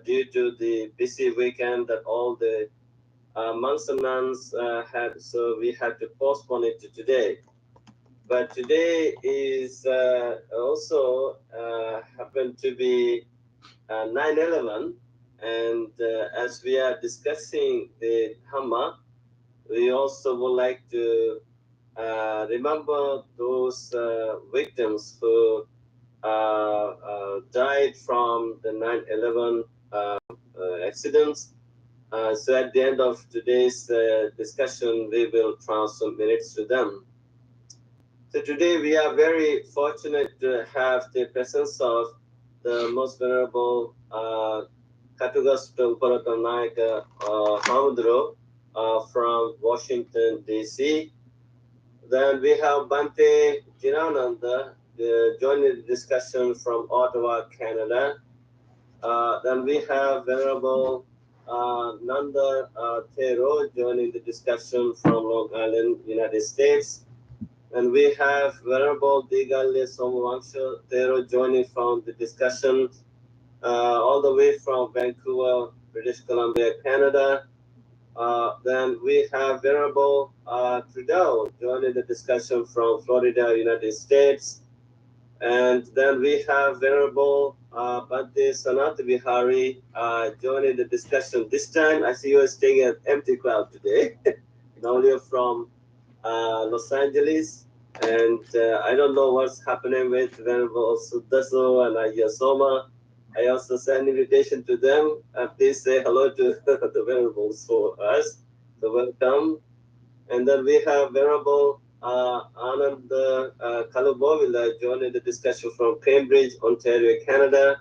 due to the busy weekend that all the monks and nuns had, so we had to postpone it to today. But today is also happened to be 9/11, and as we are discussing the Dhamma, we also would like to remember those victims who died from the 9/11 accidents. So at the end of today's discussion, we will transfer some minutes to them. So today we are very fortunate to have the presence of the most venerable Katugasutta Uparatanayaka Hamudro from Washington, D.C. Then we have Bante Jirananda joining the discussion from Ottawa, Canada. Then we have Venerable Nanda Thero joining the discussion from Long Island, United States. And we have Venerable Digalle Somawangsha Thero joining from the discussion all the way from Vancouver, British Columbia, Canada. Then we have Venerable Trudeau joining the discussion from Florida, United States. And then we have Venerable Bhante Sanat Vihari joining the discussion. This time, I see you are staying at empty crowd today. Now you're from Los Angeles. And I don't know what's happening with Venerable Sudaso and Ayasoma. I also send invitation to them. Please say hello to the Venerables for us. So welcome. And then we have Venerable Anand Kalubovila joining the discussion from Cambridge, Ontario, Canada.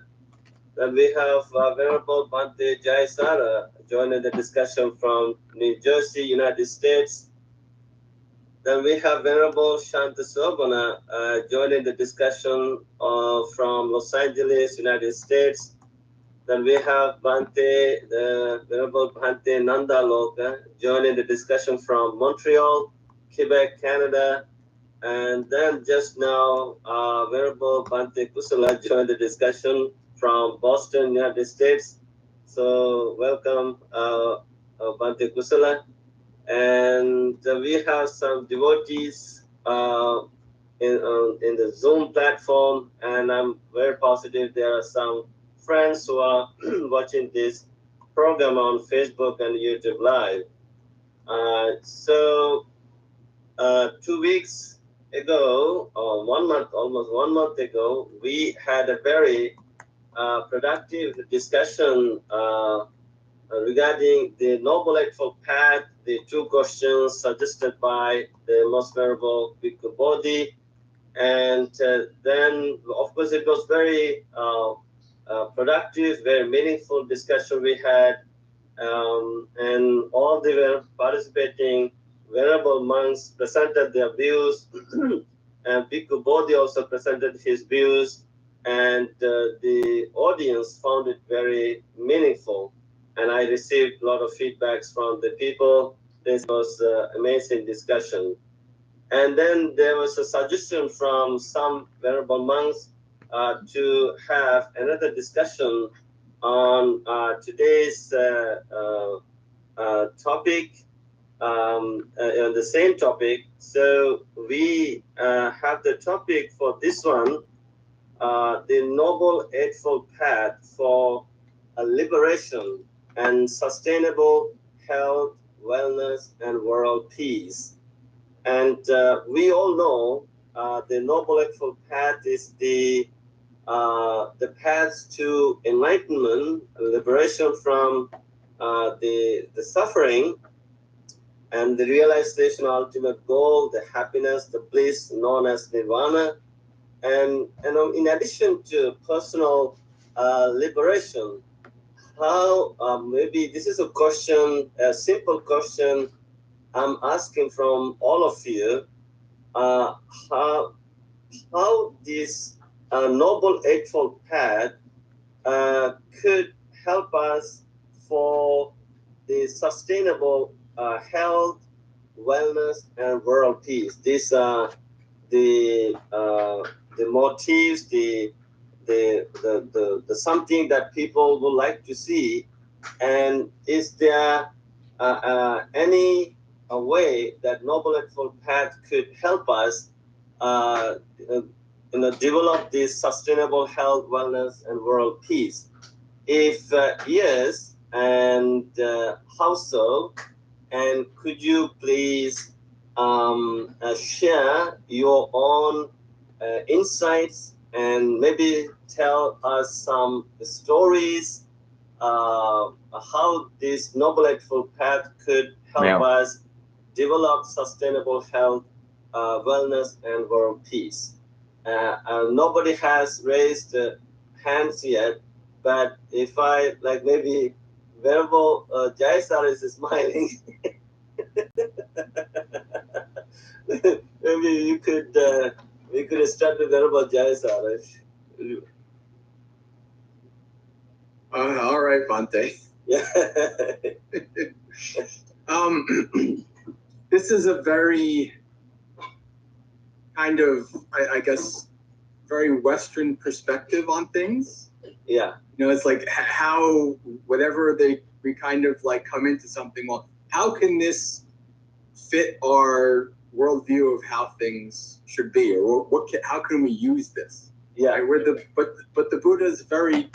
Then we have Venerable Bhante Jayasara joining the discussion from New Jersey, United States. Then we have Venerable Shanta Sobana joining the discussion from Los Angeles, United States. Then we have Bhante, the Venerable Bhante Nanda Loka joining the discussion from Montreal, Quebec, Canada. And then just now, Venerable Bhante Kusala joined the discussion from Boston, United States. So welcome, Bhante Kusala. And we have some devotees in the Zoom platform, and I'm very positive there are some friends who are watching this program on Facebook and YouTube Live. So 2 weeks ago, or 1 month, almost 1 month ago, we had a very productive discussion regarding the Noble Eightfold Path, the two questions suggested by the Most Venerable Bhikkhu Bodhi. And then, of course, it was very productive, very meaningful discussion we had. And all the participating venerable monks presented their views, and Bhikkhu Bodhi also presented his views, and the audience found it very meaningful. And I received a lot of feedbacks from the people. This was amazing discussion. And then there was a suggestion from some venerable monks to have another discussion on today's topic, on the same topic. So we have the topic for this one, the Noble Eightfold Path for liberation and sustainable health, wellness, and world peace. And we all know the Noble Eightfold Path is the path to enlightenment, liberation from the suffering, and the realization of ultimate goal, the happiness, the bliss known as nirvana. And in addition to personal liberation, how maybe this is a question, a simple question I'm asking from all of you, how this Noble Eightfold Path could help us for the sustainable health, wellness, and world peace. These are the motives, the the something that people would like to see? And is there any way that Noble Eightfold Path could help us uh, uh, develop this sustainable health, wellness, and world peace? If yes, and how so? And could you please share your own insights and maybe tell us some stories how this Noble Eightfold Path could help us develop sustainable health, wellness, and world peace? Nobody has raised hands yet, but if I like maybe Verbal Jaisar is smiling. Maybe you could we could start with Verbal Jaisar. All right, Bante. Yeah. This is a very kind of, I guess, very Western perspective on things. Yeah. It's like how whatever we kind of like come into something. Well, how can this fit our worldview of how things should be, or how can we use this? Yeah. Right? But the Buddha is very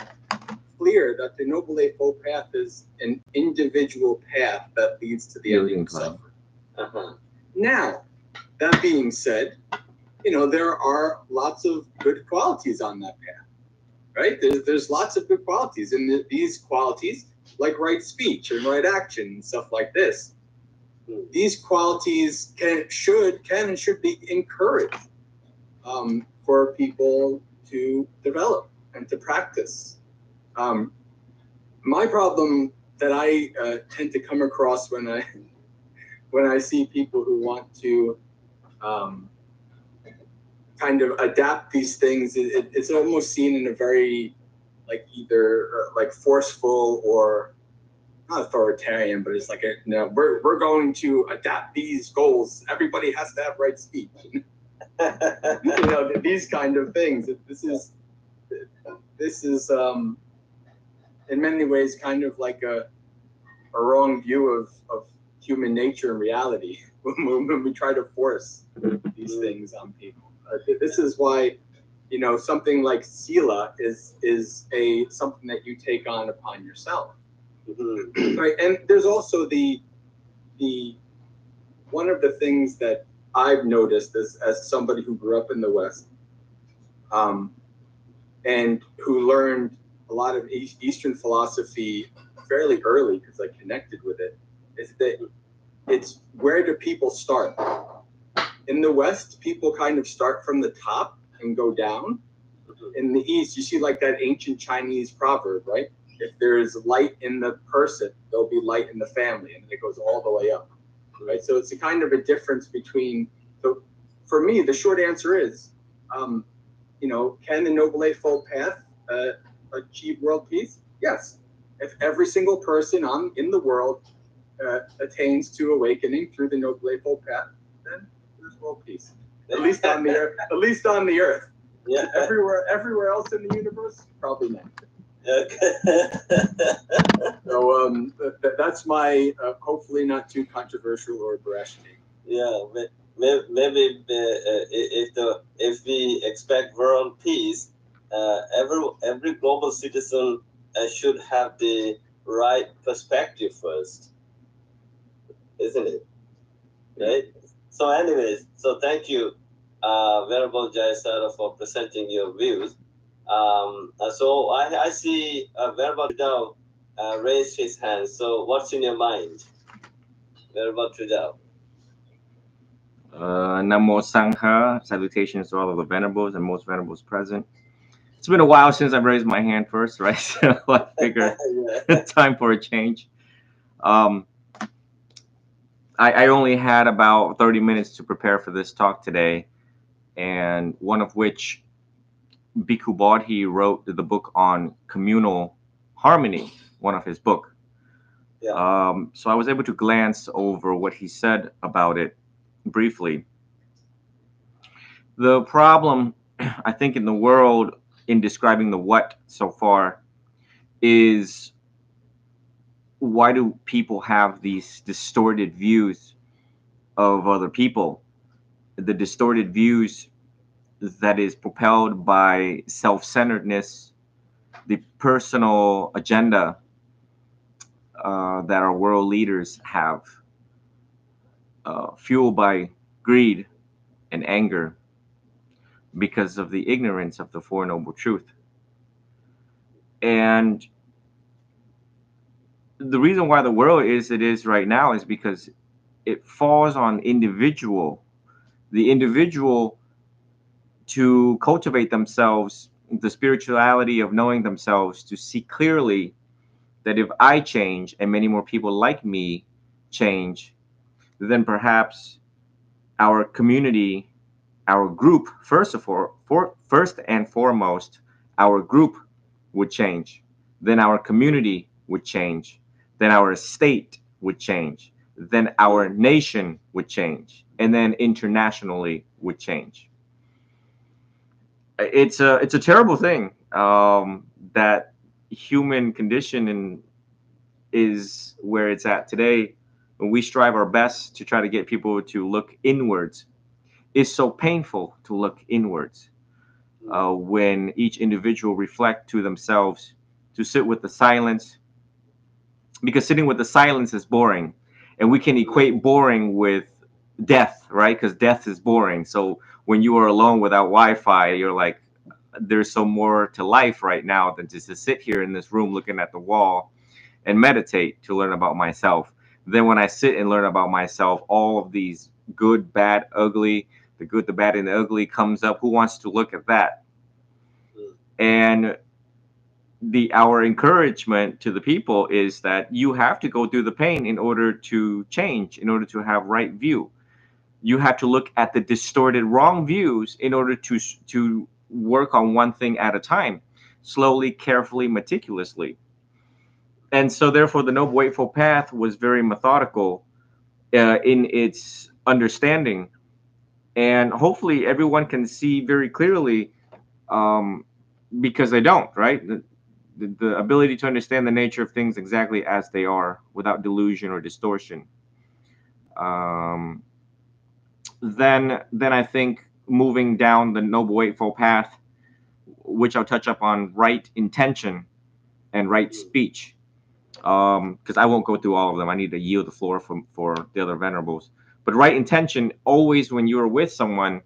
clear that the Noble Eightfold Path is an individual path that leads to the ending of suffering. Uh-huh. Now, that being said, there are lots of good qualities on that path, right? There's lots of good qualities, and these qualities, like right speech and right action and stuff like this, these qualities can and should be encouraged for people to develop and to practice. My problem that I tend to come across when I see people who want to kind of adapt these things, it's almost seen in a very like either like forceful or not authoritarian, but it's like we're going to adapt these goals. Everybody has to have right speech. These kind of things. This is in many ways kind of like a wrong view of human nature and reality when we try to force these things on people. This is why something like sila is something that you take on upon yourself. Mm-hmm. Right, and there's also the one of the things that I've noticed as somebody who grew up in the West, and who learned a lot of Eastern philosophy fairly early because I connected with it, is that it's where do people start? In the West, people kind of start from the top and go down. In the East, you see like that ancient Chinese proverb, right? If there's light in the person, there'll be light in the family, and it goes all the way up, right? So it's a kind of a difference between. So for me, the short answer is, can the Noble Eightfold Path achieve world peace? Yes. If every single person in the world attains to awakening through the Noble Eightfold Path, then there's world peace. At least on the earth. At least on the earth. Yeah. Everywhere else in the universe, probably not. Okay. So that's my hopefully not too controversial or brash take. Yeah, maybe if we expect world peace, every global citizen should have the right perspective first, isn't it? Right. So, anyways, thank you, Venerable Jayasara, for presenting your views. So I see Venerable Trudao raised his hand. So what's in your mind, Venerable Trudao? Namo Sangha, salutations to all of the venerables and most venerables present. It's been a while since I've raised my hand first, right? So I figure it's time for a change. I only had about 30 minutes to prepare for this talk today, and one of which Bhikkhu Bodhi wrote the book on communal harmony, one of his book. Yeah. So I was able to glance over what he said about it briefly. The problem, I think, in the world in describing the what so far is, why do people have these distorted views of other people? The distorted views that is propelled by self-centeredness, the personal agenda that our world leaders have, fueled by greed and anger because of the ignorance of the Four Noble Truth. And the reason why the world is it is right now is because it falls on the individual to cultivate themselves, the spirituality of knowing themselves, to see clearly that if I change and many more people like me change, then perhaps our community, our group, first and foremost, our group would change. Then our community would change. Then our state would change. Then our nation would change. And then internationally would change. It's a terrible thing, that human condition is where it's at today. When we strive our best to try to get people to look inwards, it's so painful to look inwards. When each individual reflect to themselves, to sit with the silence, because sitting with the silence is boring, and we can equate boring with death, right? Because death is boring. So when you are alone without Wi-Fi, you're like, there's so more to life right now than just to sit here in this room looking at the wall and meditate to learn about myself. Then when I sit and learn about myself, all of these good, bad, ugly, the good, the bad, and the ugly comes up. Who wants to look at that? And our encouragement to the people is that you have to go through the pain in order to change, in order to have right view. You have to look at the distorted wrong views in order to work on one thing at a time, slowly, carefully, meticulously. And so therefore the Noble Eightfold Path was very methodical in its understanding, and hopefully everyone can see very clearly, um, because they don't, right? The ability to understand the nature of things exactly as they are without delusion or distortion. Um, then I think moving down the Noble Eightfold Path, which I'll touch up on, right intention and right speech, because I won't go through all of them. I need to yield the floor for the other venerables. But right intention, always when you are with someone,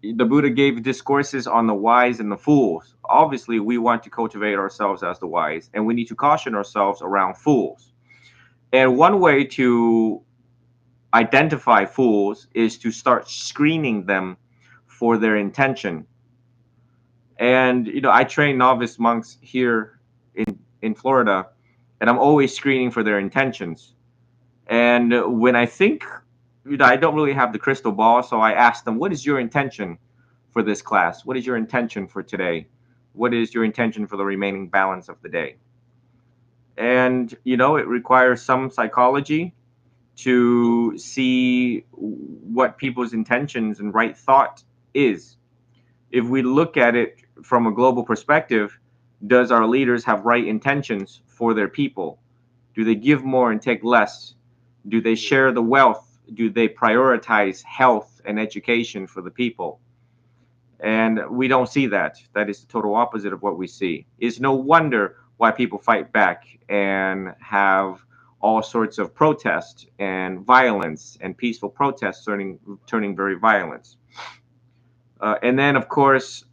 the Buddha gave discourses on the wise and the fools. Obviously, we want to cultivate ourselves as the wise, and we need to caution ourselves around fools. And one way to identify fools is to start screening them for their intention. And I train novice monks here in Florida, and I'm always screening for their intentions. And when I think, I don't really have the crystal ball, so I ask them, what is your intention for this class? What is your intention for today? What is your intention for the remaining balance of the day? And, it requires some psychology to see what people's intentions and right thought is. If we look at it from a global perspective, does our leaders have right intentions for their people? Do they give more and take less? Do they share the wealth? Do they prioritize health and education for the people? And we don't see that. That is the total opposite of what we see. It's no wonder why people fight back and have all sorts of protests and violence, and peaceful protests turning very violent. And then, of course,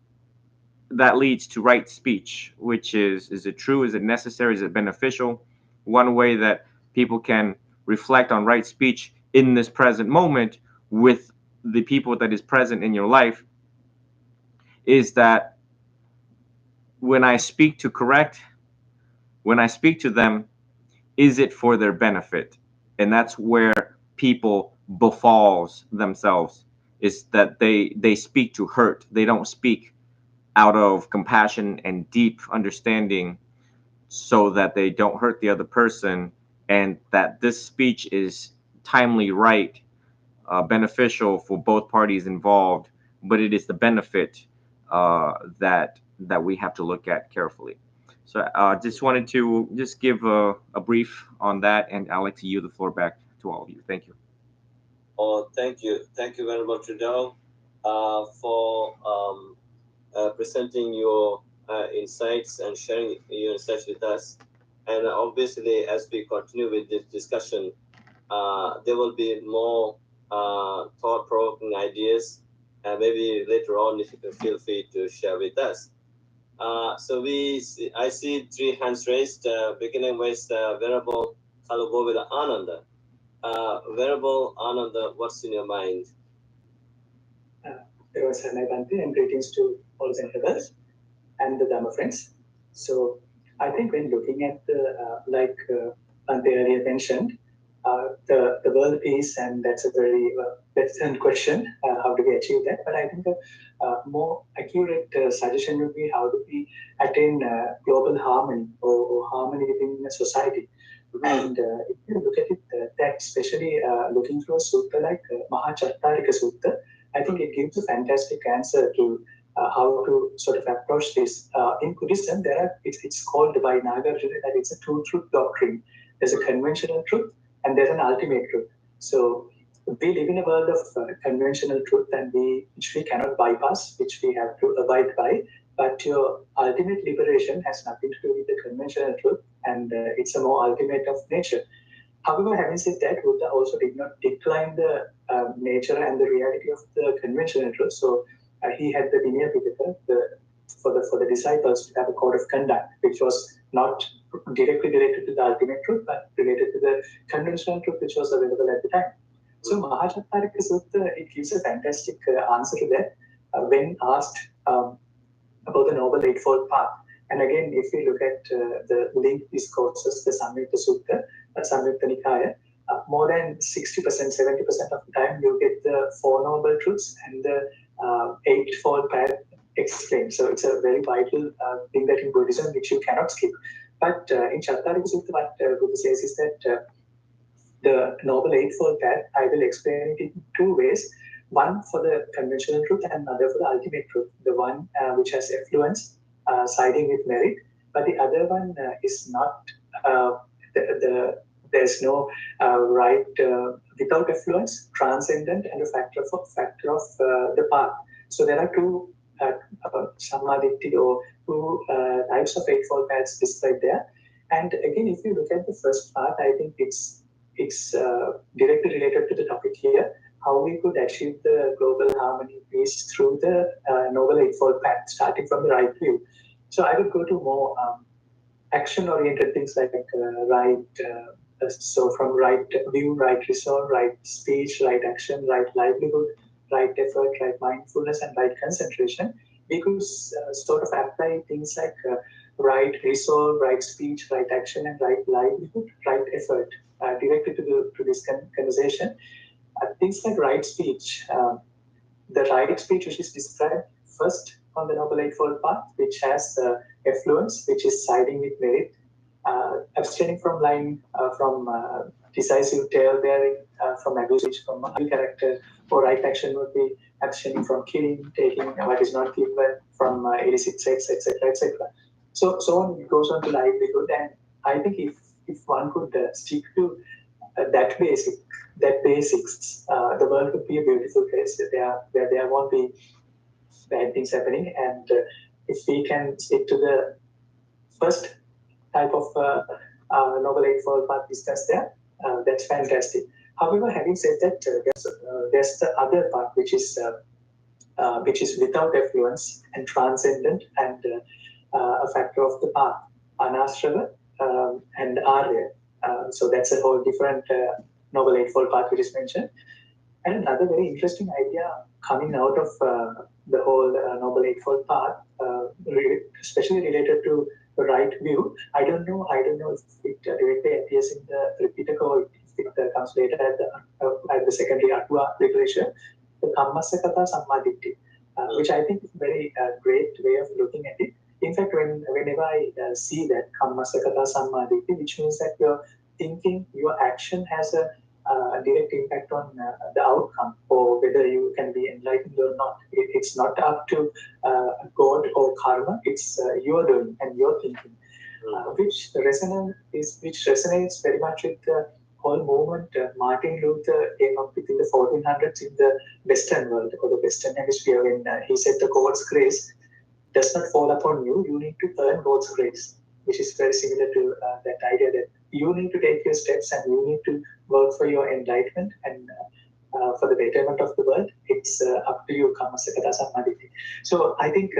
that leads to right speech, which is it true? Is it necessary? Is it beneficial? One way that people can reflect on right speech in this present moment with the people that is present in your life is that when I speak to correct, when I speak to them, is it for their benefit? And that's where people befalls themselves, is that they speak to hurt. They don't speak out of compassion and deep understanding so that they don't hurt the other person, and that this speech is timely, right, beneficial for both parties involved, but it is the benefit that that we have to look at carefully. So just wanted to just give a brief on that, and Alex, you the floor back to all of you. Thank you. Oh, thank you very much, Ridal, for presenting your insights and sharing your insights with us. And obviously, as we continue with this discussion, there will be more thought-provoking ideas, and maybe later on, if you can feel free to share with us. I see three hands raised, beginning with Venerable Kalubovila Ananda. Venerable Ananda, what's in your mind? There was Bhante, and greetings to all the brothers and the Dharma friends. So I think when looking at the, Bhante earlier mentioned, the world peace, and that's a very excellent question, how do we achieve that? But I think the more accurate suggestion would be how do we attain global harmony or harmony within a society. And if you look at it, that especially looking through a sutta like Mahachattarika Sutta, I think it gives a fantastic answer to how to sort of approach this. In Buddhism, it's called by Nagarjuna that it's a two-truth doctrine. There's a conventional truth and there's an ultimate truth. So we live in a world of conventional truth, and which we cannot bypass, which we have to abide by. But your ultimate liberation has nothing to do with the conventional truth, and it's a more ultimate of nature. However, having said that, Buddha also did not decline the nature and the reality of the conventional truth. So he had the Vinaya Pitaka for the disciples to have a code of conduct, which was not directly related to the ultimate truth, but related to the conventional truth which was available at the time. So Mahachattarika Sutta, it gives a fantastic answer to that when asked about the Noble Eightfold Path. And again, if we look at the linked discourses, the Samyutta Sutta, Samyutta Nikaya, more than 60%, 70% of the time you get the Four Noble Truths and the Eightfold Path explained. So it's a very vital thing that in Buddhism which you cannot skip. But in Chattarika Sutta, what Buddha says is that the Noble Eightfold Path, I will explain it in two ways. One for the conventional truth and another for the ultimate truth. The one which has affluence, siding with merit, but the other one is not, there's no right without affluence, transcendent, and a factor of the path. So there are two samadhi or two types of Eightfold Paths described there. And again, if you look at the first part, I think it's directly related to the topic here, how we could achieve the global harmony peace through the Noble Eightfold Path, starting from the right view. So I would go to more action-oriented things like so from right view, right resolve, right speech, right action, right livelihood, right effort, right mindfulness, and right concentration. We could sort of apply things like right resolve, right speech, right action, and right livelihood, right effort directly to this conversation. Things like right speech, the right speech which is described first on the Noble Eightfold Path, which has affluence, which is siding with merit, abstaining from lying, from decisive tale-bearing, from abuse, from ill character, or right action would be abstaining from killing, taking what is not given, from illicit sex, etc., etc. So on, it goes on to livelihood, and I think if one could stick to that basics, the world would be a beautiful place where there won't be bad things happening. And if we can stick to the first type of Noble Eightfold Path discussed there, that's fantastic. However, having said that, there's the other part which is without affluence and transcendent and a factor of the path, Anashrava and Arya. So that's a whole different Noble Eightfold Path which is mentioned. And another very interesting idea coming out of the whole Noble Eightfold Path, especially related to the right view. I don't know if it directly appears in the Tripitaka or if it comes later at the secondary Atva literature, the Kammasakata Sammaditthi, which I think is a very great way of looking at it. In fact, whenever I see that Kammasakata Sammaditthi, which means that your thinking, your action has a direct impact on the outcome or whether you can be enlightened or not. It's not up to God or karma. It's your doing and your thinking, which resonates very much with the whole movement Martin Luther came up with in the 1400s in the Western world or the Western Hemisphere when he said the God's grace does not fall upon you. You need to earn God's grace, which is very similar to that idea that you need to take your steps and you need to work for your enlightenment and for the betterment of the world. It's up to you, Kamasakata Sammaditi. So I think,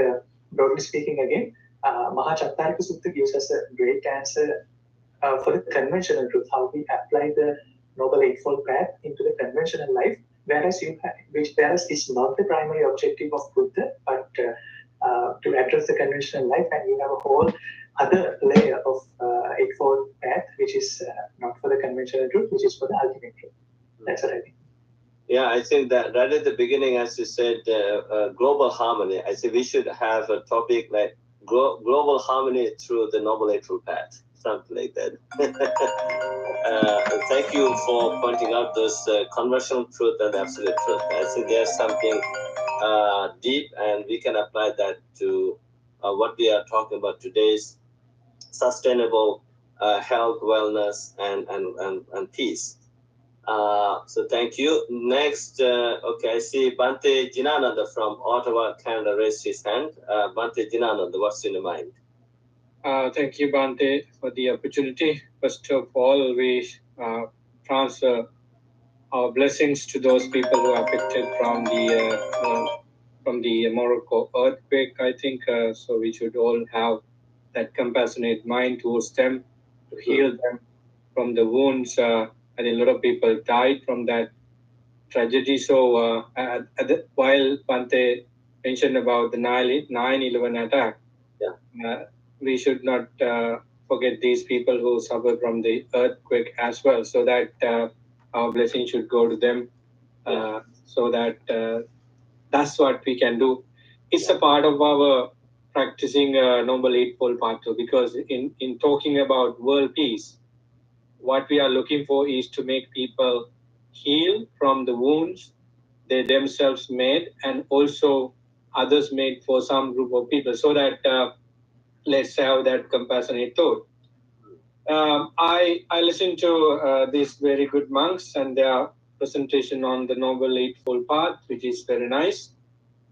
broadly speaking, again, Mahachattarika Sutta gives us a great answer for the conventional truth, how we apply the Noble Eightfold Path into the conventional life, whereas is not the primary objective of Buddha, but to address the conventional life, and you have a whole other layer of Eightfold Path, which is not for the conventional truth, which is for the ultimate truth. That's what I think. Yeah, I think that right at the beginning, as you said, global harmony. I think we should have a topic like global harmony through the Noble Eightfold Path, something like that. Thank you for pointing out those conventional truth and absolute truth. I think there's something deep, and we can apply that to what we are talking about today's sustainable health, wellness, and peace. So thank you. Next, okay, I see Bante Jinananda from Ottawa, Canada raised his hand. Bante Jinananda, what's in your mind? Thank you, Bante, for the opportunity. First of all, we transfer our blessings to those people who are affected from the Morocco earthquake. I think so. We should all have that compassionate mind towards them to heal them from the wounds. I think a lot of people died from that tragedy. So while Bante mentioned about the 9/11 attack, we should not forget these people who suffered from the earthquake as well, so that our blessing should go to them, so that that's what we can do. It's a part of our practicing Noble Eightfold Path too, because in talking about world peace, what we are looking for is to make people heal from the wounds they themselves made, and also others made for some group of people, so that let's have that compassionate thought. I listened to these very good monks and their presentation on the Noble Eightfold Path, which is very nice.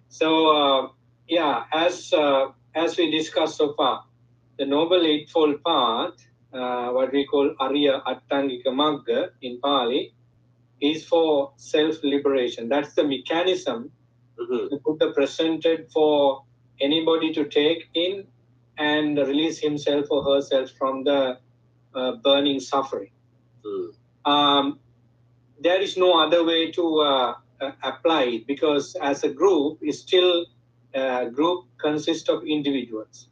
So as we discussed so far, the Noble Eightfold Path, what we call Arya Attangika Magga in Pali, is for self-liberation. That's the mechanism the Buddha presented for anybody to take in and release himself or herself from the burning suffering. There is no other way to apply it, because as a group, group consists of individuals.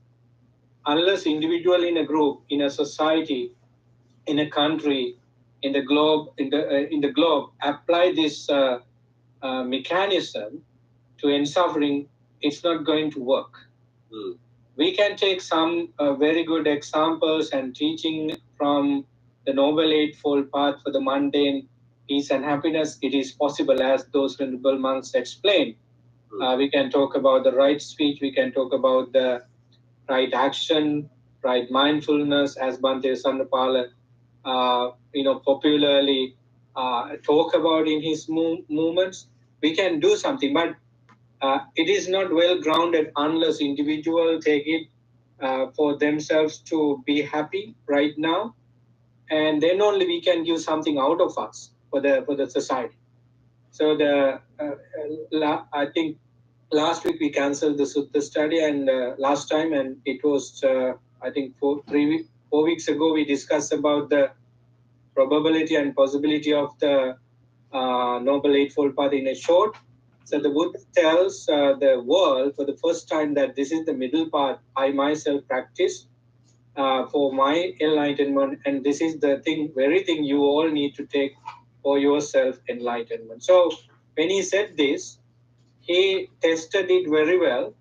Unless individual in a group, in a society, in a country, in the globe, apply this mechanism to end suffering, it's not going to work. We can take some very good examples and teaching from the Noble Eightfold Path for the mundane peace and happiness. It is possible, as those venerable monks explained. We can talk about the right speech, we can talk about the right action, right mindfulness, as Bhante Sandapala popularly talk about in his movements. We can do something, but it is not well grounded unless individuals take it for themselves to be happy right now, and then only we can give something out of us for the society. So I think last week we cancelled the Sutta study, and last time, and it was I think 4 weeks ago we discussed about the probability and possibility of the Noble Eightfold Path in a short. So the Buddha tells the world for the first time that this is the middle path I myself practice for my enlightenment, and this is the very thing you all need to take for your self-enlightenment. So when he said this, he tested it very well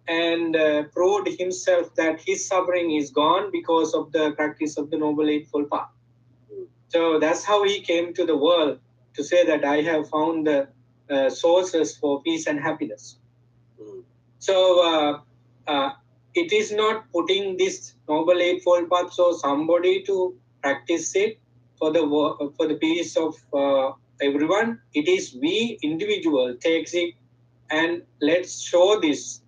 and proved himself that his suffering is gone because of the practice of the Noble Eightfold Path. So that's how he came to the world to say that I have found the sources for peace and happiness. Mm. So it is not putting this Noble Eightfold Path so somebody to practice it for the peace of everyone. It is we individual takes it and let's show this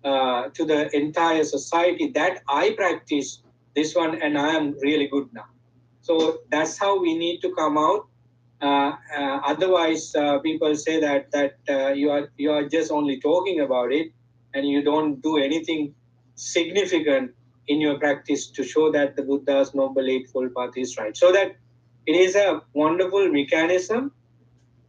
to the entire society that I practice this one and I am really good now. So that's how we need to come out. Otherwise, people say that you are just only talking about it, and you don't do anything significant in your practice to show that the Buddha's Noble Eightfold Path is right. So that it is a wonderful mechanism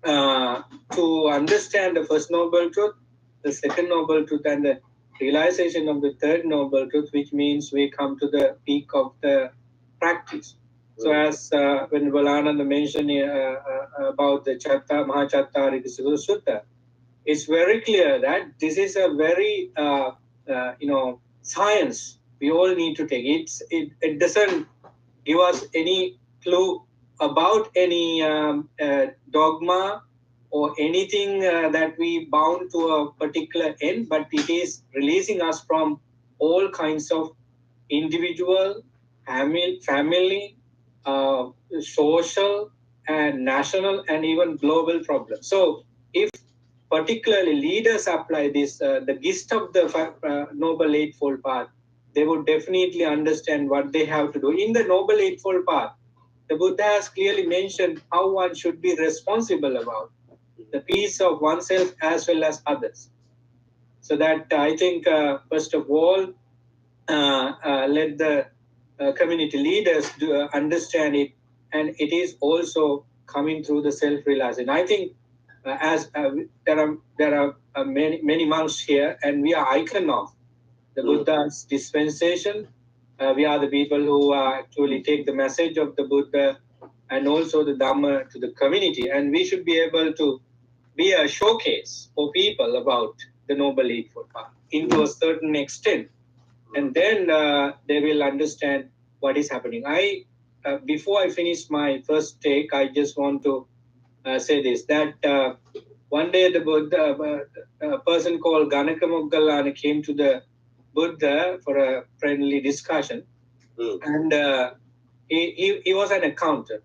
to understand the first noble truth, the second noble truth, and the realization of the third noble truth, which means we come to the peak of the practice. So, as when Balananda mentioned about the Mahachattariya Sutta, it's very clear that this is a very science we all need to take. It doesn't give us any clue about any dogma or anything that we bound to a particular end, but it is releasing us from all kinds of individual, family, social, and national, and even global problems. So, if particularly leaders apply this, the gist of the Noble Eightfold Path, they would definitely understand what they have to do. In the Noble Eightfold Path, the Buddha has clearly mentioned how one should be responsible about the peace of oneself as well as others. So that I think, first of all, let the community leaders understand it, and it is also coming through the self-realization. I think as there are many monks here, and we are icon of the Buddha's dispensation. We are the people who actually take the message of the Buddha and also the Dhamma to the community, and we should be able to be a showcase for people about the Noble Eightfold Path into a certain extent, and then they will understand what is happening. Before I finish my first take, I just want to say this, that one day the Buddha, a person called Ganaka Moggallana came to the Buddha for a friendly discussion, and he was an accountant.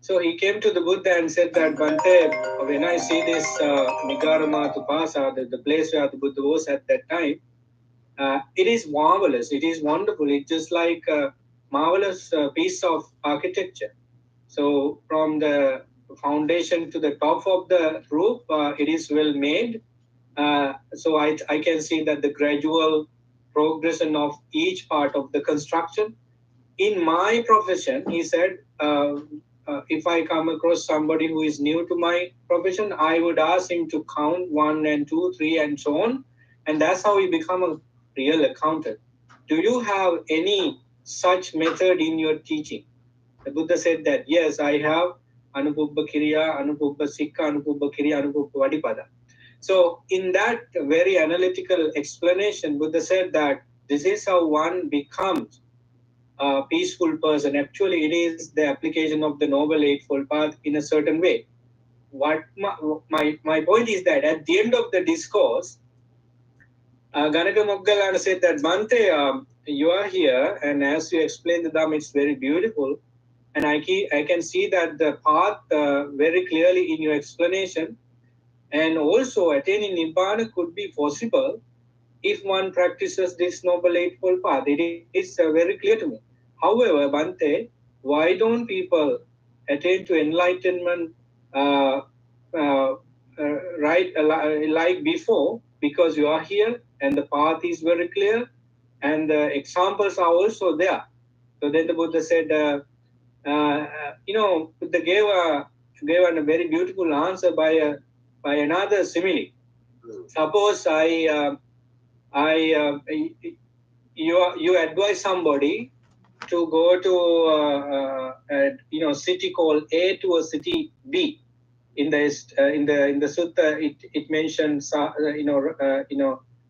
So he came to the Buddha and said that, Bante, when I see this Migarama Tupasa, the place where the Buddha was at that time, it is marvelous. It is wonderful. It's just like a marvelous piece of architecture. So from the foundation to the top of the roof, it is well made. So I can see that the gradual progression of each part of the construction. In my profession, he said, if I come across somebody who is new to my profession, I would ask him to count 1 and 2, 3, and so on. And that's how he become a real accountant. Do you have any such method in your teaching? The Buddha said that, yes, I have Anupubba Kiriya, Anupubba Sikha, Anupubba Kiriya, Anupubba Vadipada. So in that very analytical explanation, Buddha said that this is how one becomes a peaceful person. Actually, it is the application of the Noble Eightfold Path in a certain way. What my point is that at the end of the discourse, Ganaka Moggallana said that, Bante, you are here, and as you explain the Dhamma, it's very beautiful. And I can see that the path very clearly in your explanation. And also, attaining Nibbana could be possible if one practices this Noble Eightfold Path. It is very clear to me. However, Bante, why don't people attain to enlightenment uh, uh, right like before? Because you are here and the path is very clear and the examples are also there. So then the Buddha said, Buddha gave a very beautiful answer by another simile. Suppose you advise somebody to go to city called A to a city B. In the sutta, it mentions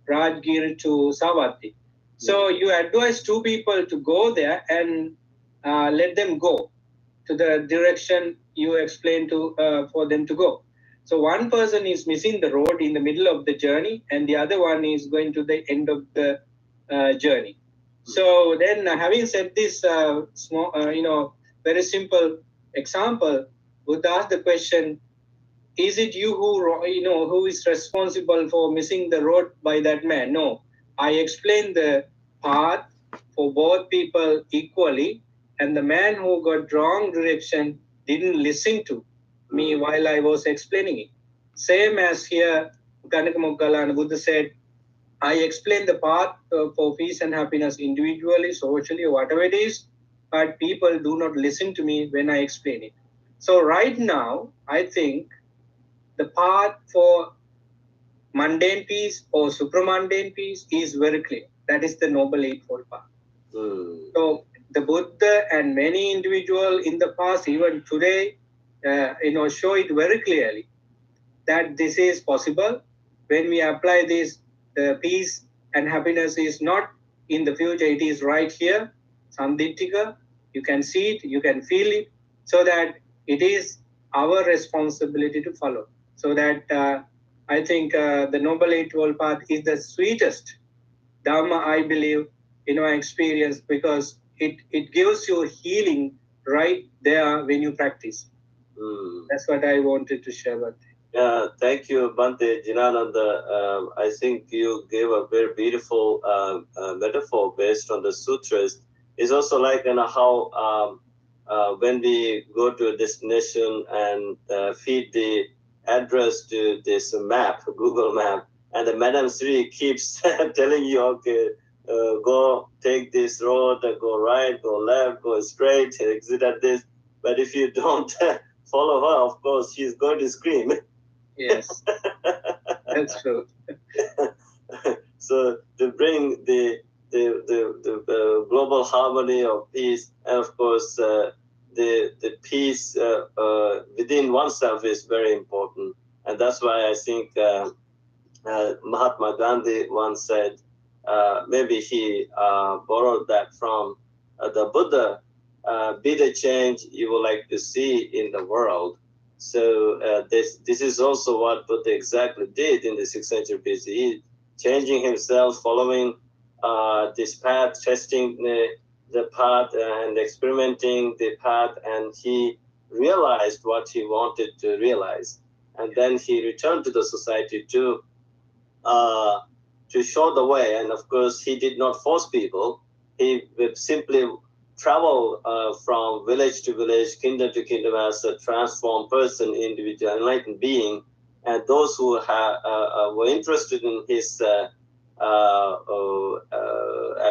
Rajgir to Savatthi. So you advise two people to go there and let them go. to the direction you explain to for them to go. So one person is missing the road in the middle of the journey, and the other one is going to the end of the journey. So then, having said this small, very simple example, would ask the question: is it you who is responsible for missing the road by that man? No, I explained the path for both people equally, and the man who got wrong direction didn't listen to me while I was explaining it. Same as here, Kanakamukkala and Buddha said, I explain the path for peace and happiness individually, socially, whatever it is, but people do not listen to me when I explain it. So right now, I think the path for mundane peace or supramundane peace is very clear. That is the Noble Eightfold Path. So the Buddha and many individuals in the past, even today, show it very clearly that this is possible. When we apply this, the peace and happiness is not in the future, it is right here, Sandittika. You can see it, you can feel it, so that it is our responsibility to follow. So that I think the Noble Eightfold Path is the sweetest Dharma, I believe, in my experience, because it gives you healing right there when you practice. That's what I wanted to share with you. Thank you, Bhante Jinananda. I think you gave a very beautiful metaphor based on the sutras. It's also like how when we go to a destination and feed the address to this map, Google map, and the Madam Sri keeps telling you, okay, go take this road, go right, go left, go straight, exit at this. But if you don't follow her, of course, she's going to scream. Yes, that's true. So to bring the global harmony of peace, and of course the peace within oneself is very important, and that's why I think Mahatma Gandhi once said, maybe he borrowed that from the Buddha, be the change you would like to see in the world. So this is also what Buddha exactly did in the 6th century BCE, changing himself, following this path, testing the path and experimenting the path, and he realized what he wanted to realize. And then he returned to the society to show the way. And of course, he did not force people. He would simply travel from village to village, kingdom to kingdom as a transformed person, individual, enlightened being. And those who were interested in his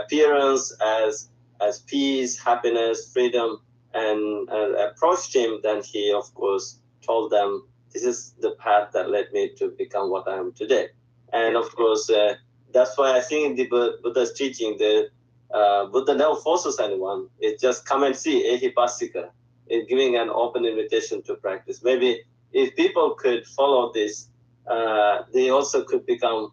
appearance as peace, happiness, freedom, and approached him, then he, of course, told them, this is the path that led me to become what I am today. And of course, that's why I think in the Buddha's teaching, the Buddha never forces anyone. It just come and see, ehipasika, in giving an open invitation to practice. Maybe if people could follow this, they also could become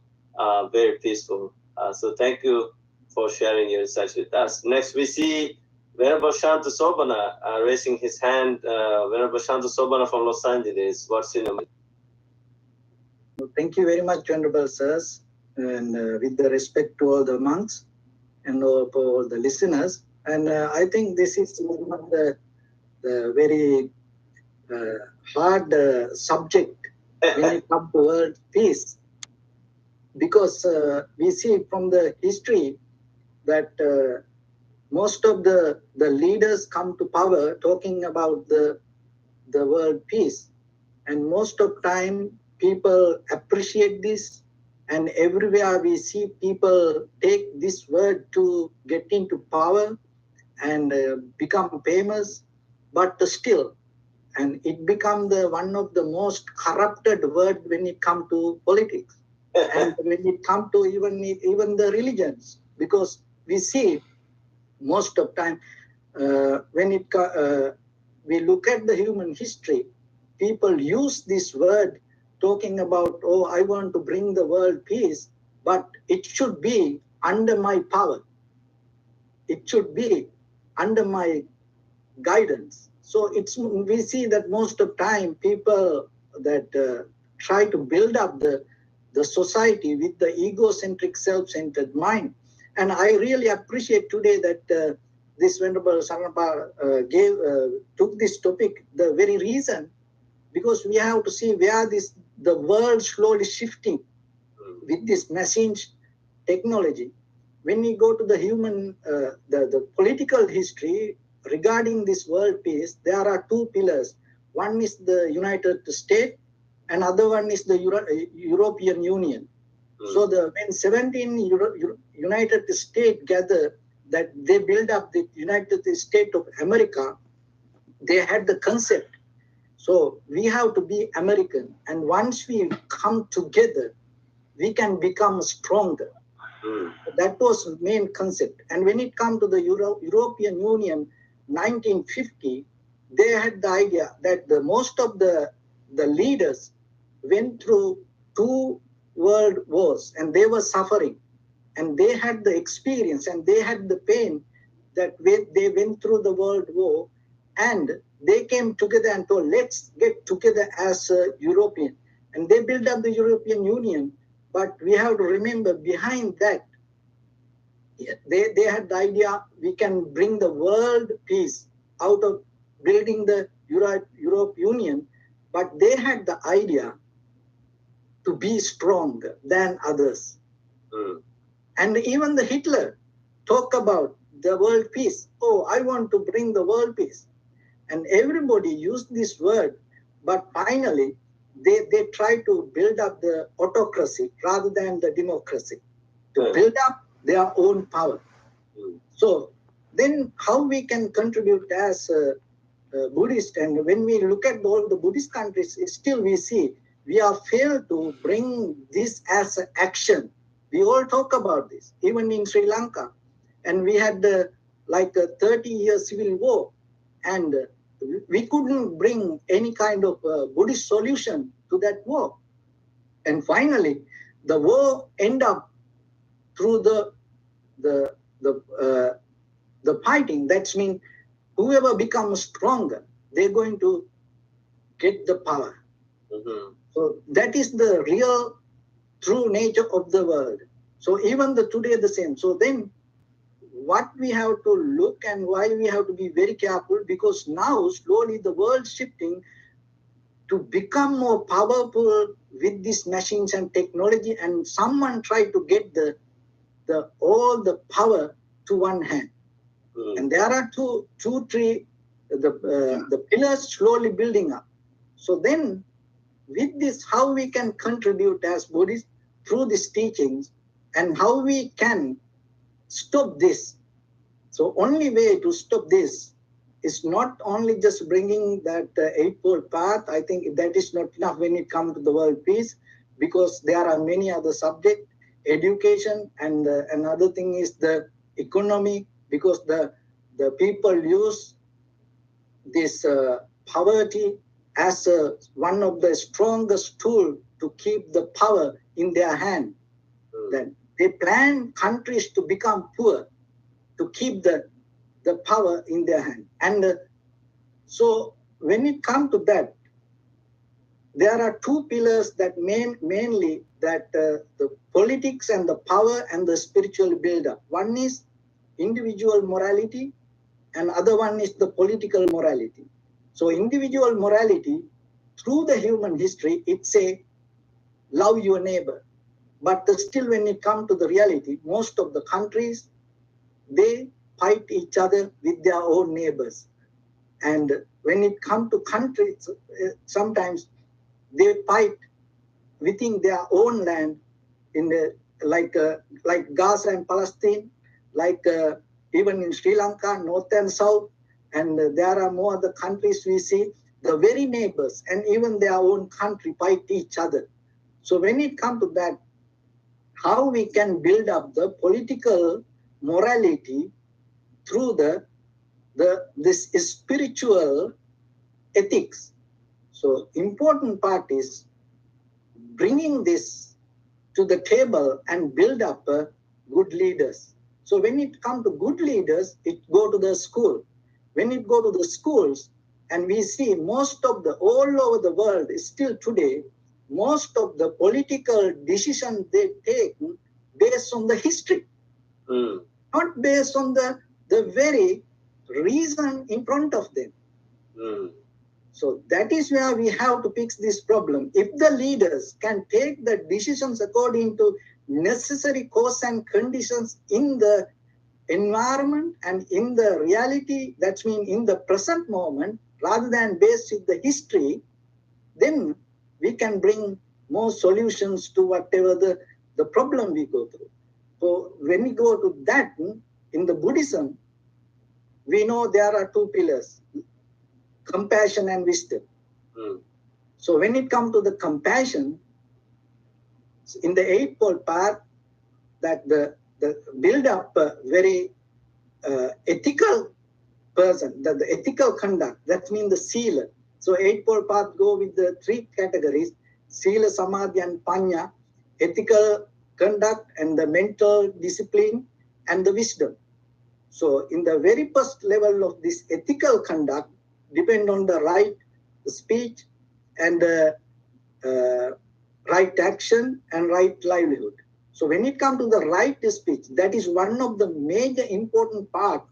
very peaceful. So thank you for sharing your insights with us. Next, we see Venerable Shanta Sobana raising his hand. Venerable Shanta Sobana from Los Angeles. What's in your mind? Thank you very much, Venerable Sirs, and with the respect to all the monks and all the listeners. And I think this is one of the very hard subject when it comes to world peace, because we see from the history that most of the leaders come to power talking about the world peace, and most of time people appreciate this, and everywhere we see people take this word to get into power and become famous, but still, and it become one of the most corrupted word when it comes to politics and when it comes to even the religions, because we see most of time when we look at the human history, people use this word talking about, oh, I want to bring the world peace, but it should be under my power. It should be under my guidance. So we see that most of time people that try to build up the society with the egocentric, self-centered mind. And I really appreciate today that this Venerable Saranapa took this topic, the very reason, because we have to see where the world slowly shifting with this machine technology. When we go to the human, the political history regarding this world peace, there are two pillars. One is the United States, and other one is the European Union. So when 17 United States gathered, that they built up the United States of America, they had the concept. So we have to be American, and once we come together, we can become stronger. That was the main concept. And when it comes to the European Union, 1950, they had the idea that most of the leaders went through 2 world wars and they were suffering. And they had the experience and they had the pain that they went through the world war, and they came together and told, let's get together as a European. And they built up the European Union. But we have to remember behind that, they had the idea we can bring the world peace out of building the Europe Union, but they had the idea to be stronger than others. And even the Hitler talked about the world peace. Oh, I want to bring the world peace. And everybody used this word, but finally they try to build up the autocracy rather than the democracy, to build up their own power. So then how we can contribute as a Buddhist, and when we look at all the Buddhist countries, still we see we are failed to bring this as an action. We all talk about this, even in Sri Lanka. And we had like a 30-year civil war, and we couldn't bring any kind of Buddhist solution to that war. And finally, the war ended up through the fighting. That means whoever becomes stronger, they're going to get the power. So that is the real true nature of the world. So even today the same. So then what we have to look and why we have to be very careful, because now slowly the world shifting to become more powerful with these machines and technology, and someone try to get all the power to one hand. And there are two, three, the pillars slowly building up. So then with this, how we can contribute as Buddhists through these teachings, and how we can stop this. So only way to stop this is not only just bringing that Eightfold Path. I think that is not enough when it comes to the world peace, because there are many other subjects, education, and another thing is the economy, because the people use this poverty as one of the strongest tools to keep the power in their hand. Then they plan countries to become poor to keep the power in their hand. And so when it comes to that, there are two pillars that mainly that the politics and the power and the spiritual buildup. One is individual morality, and other one is the political morality. So individual morality, through the human history, it's a love your neighbor. But still when it comes to the reality, most of the countries, they fight each other with their own neighbors. And when it comes to countries, sometimes they fight within their own land, in like Gaza and Palestine, like even in Sri Lanka, North and South, and there are more other countries we see, the very neighbors and even their own country fight each other. So when it comes to that, how we can build up the political morality through this spiritual ethics. So important part is bringing this to the table and build up good leaders. So when it comes to good leaders, it go to the school. When it go to the schools, And we see most of the, all over the world, still today, most of the political decisions they take based on the history, not based on the very reason in front of them. So that is where we have to fix this problem. If the leaders can take the decisions according to necessary cause and conditions in the environment and in the reality, that means in the present moment, rather than based in the history, then we can bring more solutions to whatever the problem we go through. So when we go to that, in the Buddhism, we know there are two pillars, compassion and wisdom. So when it comes to the compassion, in the Eightfold Path, that the build up a very ethical person, the ethical conduct, that means the sila. So Eightfold Path go with the three categories, sila, samadhi and panya, ethical conduct and the mental discipline and the wisdom. So in the very first level of this ethical conduct, depend on the right speech and right action and right livelihood. So when it comes to the right speech, that is one of the major important part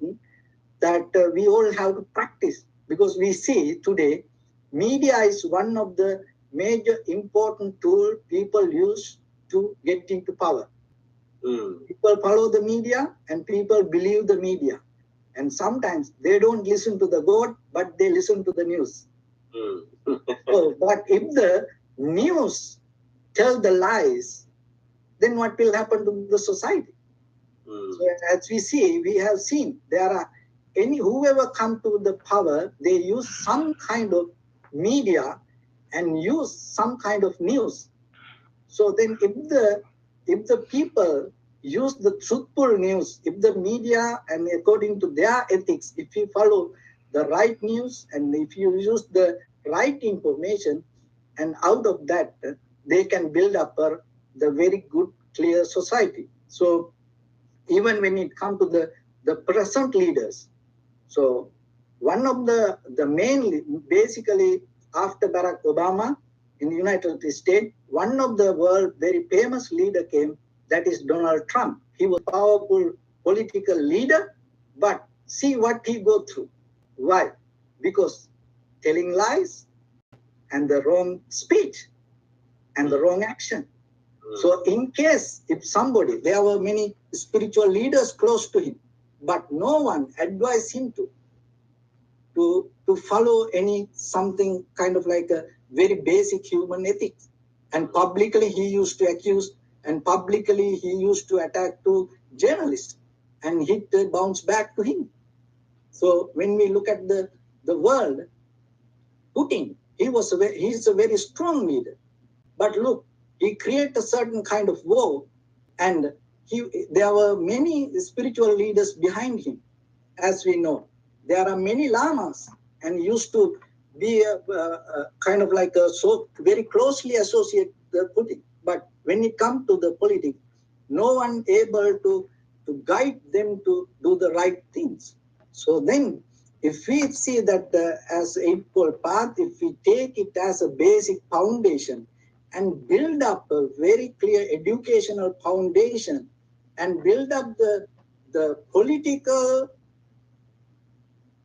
that we all have to practice, because we see today media is one of the major important tool people use to get into power. People follow the media and people believe the media, and sometimes they don't listen to the God, but they listen to the news. So, but if the news tell the lies, then what will happen to the society? So as we see, we have seen there are whoever come to the power, they use some kind of media and use some kind of news. So then if the people use the truthful news, if the media and according to their ethics, if you follow the right news and if you use the right information, and out of that they can build up the very good, clear society. So even when it comes to the present leaders, so one of the main, basically after Barack Obama in the United States, one of the world very famous leader came, that is Donald Trump. He was a powerful political leader, but see what he go through. Why? Because telling lies and the wrong speech and the wrong action. So in case if somebody, there were many spiritual leaders close to him, but no one advised him to follow any something kind of like a very basic human ethics. And publicly he used to accuse, and publicly he used to attack to journalists, and it bounced back to him. So when we look at the world, Putin, he's a very strong leader. But look, he created a certain kind of war, and there were many spiritual leaders behind him, as we know. There are many lamas, and used to be kind of like so very closely associated with Putin. But when it comes to the politics, no one able to guide them to do the right things. So then, if we see that as Eightfold Path, if we take it as a basic foundation and build up a very clear educational foundation and build up the political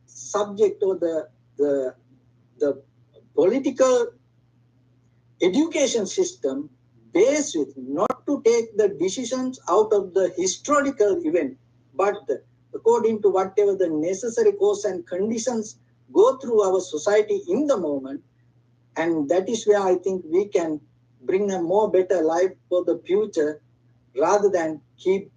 subject or the political education system based with not to take the decisions out of the historical event, but according to whatever the necessary cause and conditions go through our society in the moment. And that is where I think we can bring a more better life for the future, rather than keep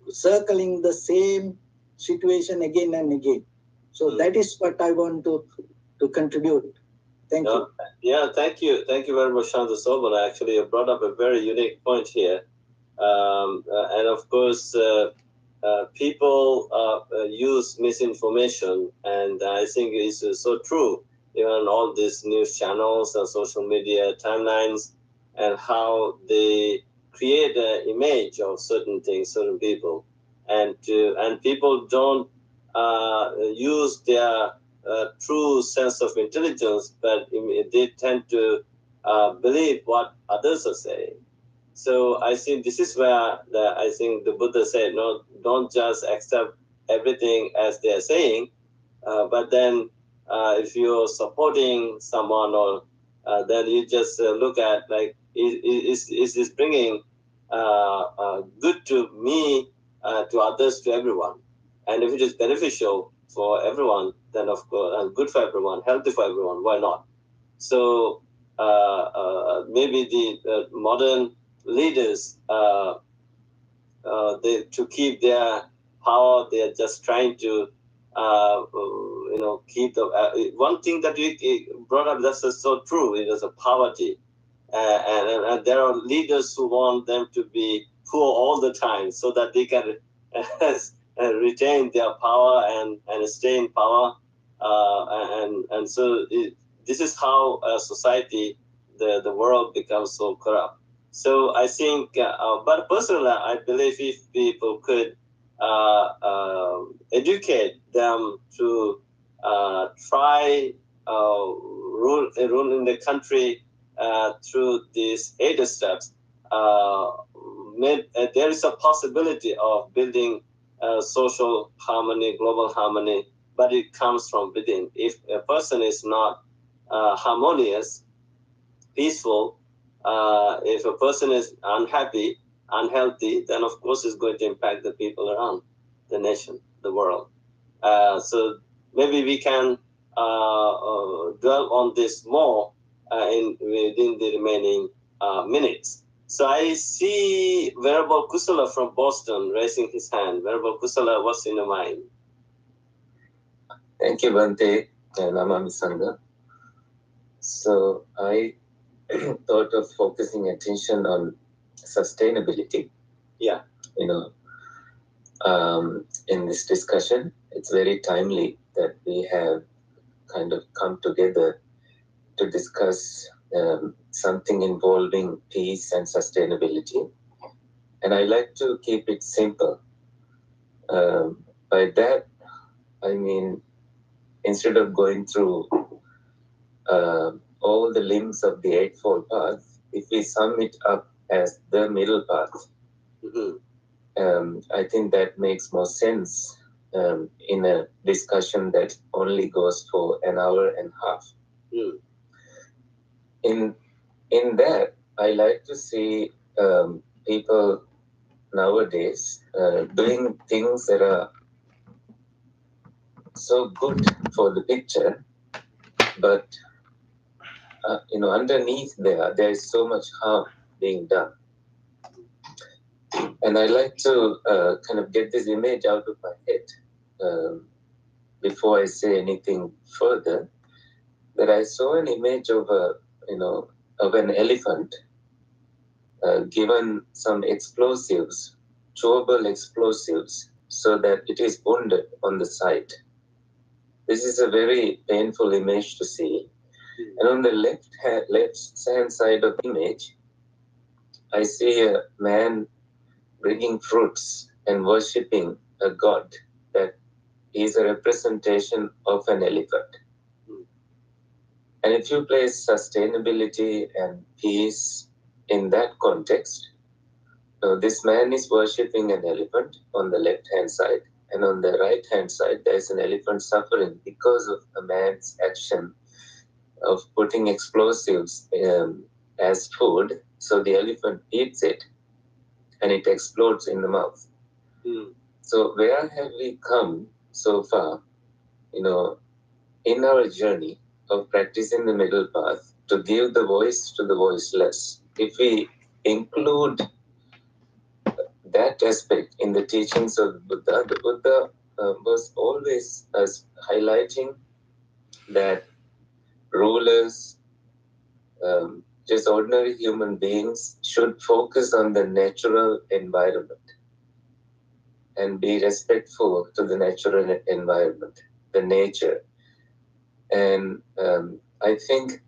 circling the same situation again and again. So that is what I want to contribute. Thank you. Yeah, thank you. Thank you very much, Shanta Sobala. Actually, you brought up a very unique point here. And of course, people use misinformation, and I think it's so true, even all these news channels and social media timelines, and how they create an image of certain things, certain people, and people don't use their true sense of intelligence, but they tend to believe what others are saying. So I think this is where I think the Buddha said, no, don't just accept everything as they are saying, but then if you're supporting someone, or then you just look at, like, is this bringing good to me, to others, to everyone? And if it is beneficial for everyone, then of course, and good for everyone, healthy for everyone, why not? So maybe the modern leaders, they, to keep their power, they are just trying to keep the one thing that you brought up, that's so true. It is a poverty, and there are leaders who want them to be poor all the time so that they can retain their power and stay in power, and so this is how society, the world becomes so corrupt. So I think, but personally, I believe if people could educate them to try rule in the country through these 8 steps, there is a possibility of building social harmony, global harmony, but it comes from within. If a person is not harmonious, peaceful, if a person is unhappy, unhealthy, then of course it's going to impact the people around the nation, the world. So maybe we can dwell on this more within the remaining minutes. So I see Venerable Kusala from Boston raising his hand. Venerable Kusala, what's in your mind? Thank you, Bante and Namami Sangha. So I thought of focusing attention on sustainability. Yeah. In this discussion, it's very timely that we have kind of come together to discuss something involving peace and sustainability. And I like to keep it simple. By that, I mean, instead of going through all the limbs of the Eightfold Path, if we sum it up as the middle path, I think that makes more sense in a discussion that only goes for an hour and a half. In that, I like to see people nowadays doing things that are so good for the picture, but underneath there is so much harm being done. And I like to kind of get this image out of my head before I say anything further. That I saw an image of an elephant given some explosives, chewable explosives, so that it is wounded on the side. This is a very painful image to see. And on the left hand side of the image, I see a man bringing fruits and worshipping a god that is a representation of an elephant. And if you place sustainability and peace in that context, this man is worshipping an elephant on the left hand side, and on the right hand side, there is an elephant suffering because of a man's action of putting explosives as food. So the elephant eats it and it explodes in the mouth. So where have we come so far, in our journey of practicing the middle path to give the voice to the voiceless? If we include that aspect in the teachings of the Buddha was always highlighting that rulers, just ordinary human beings, should focus on the natural environment and be respectful to the natural environment, the nature. And I think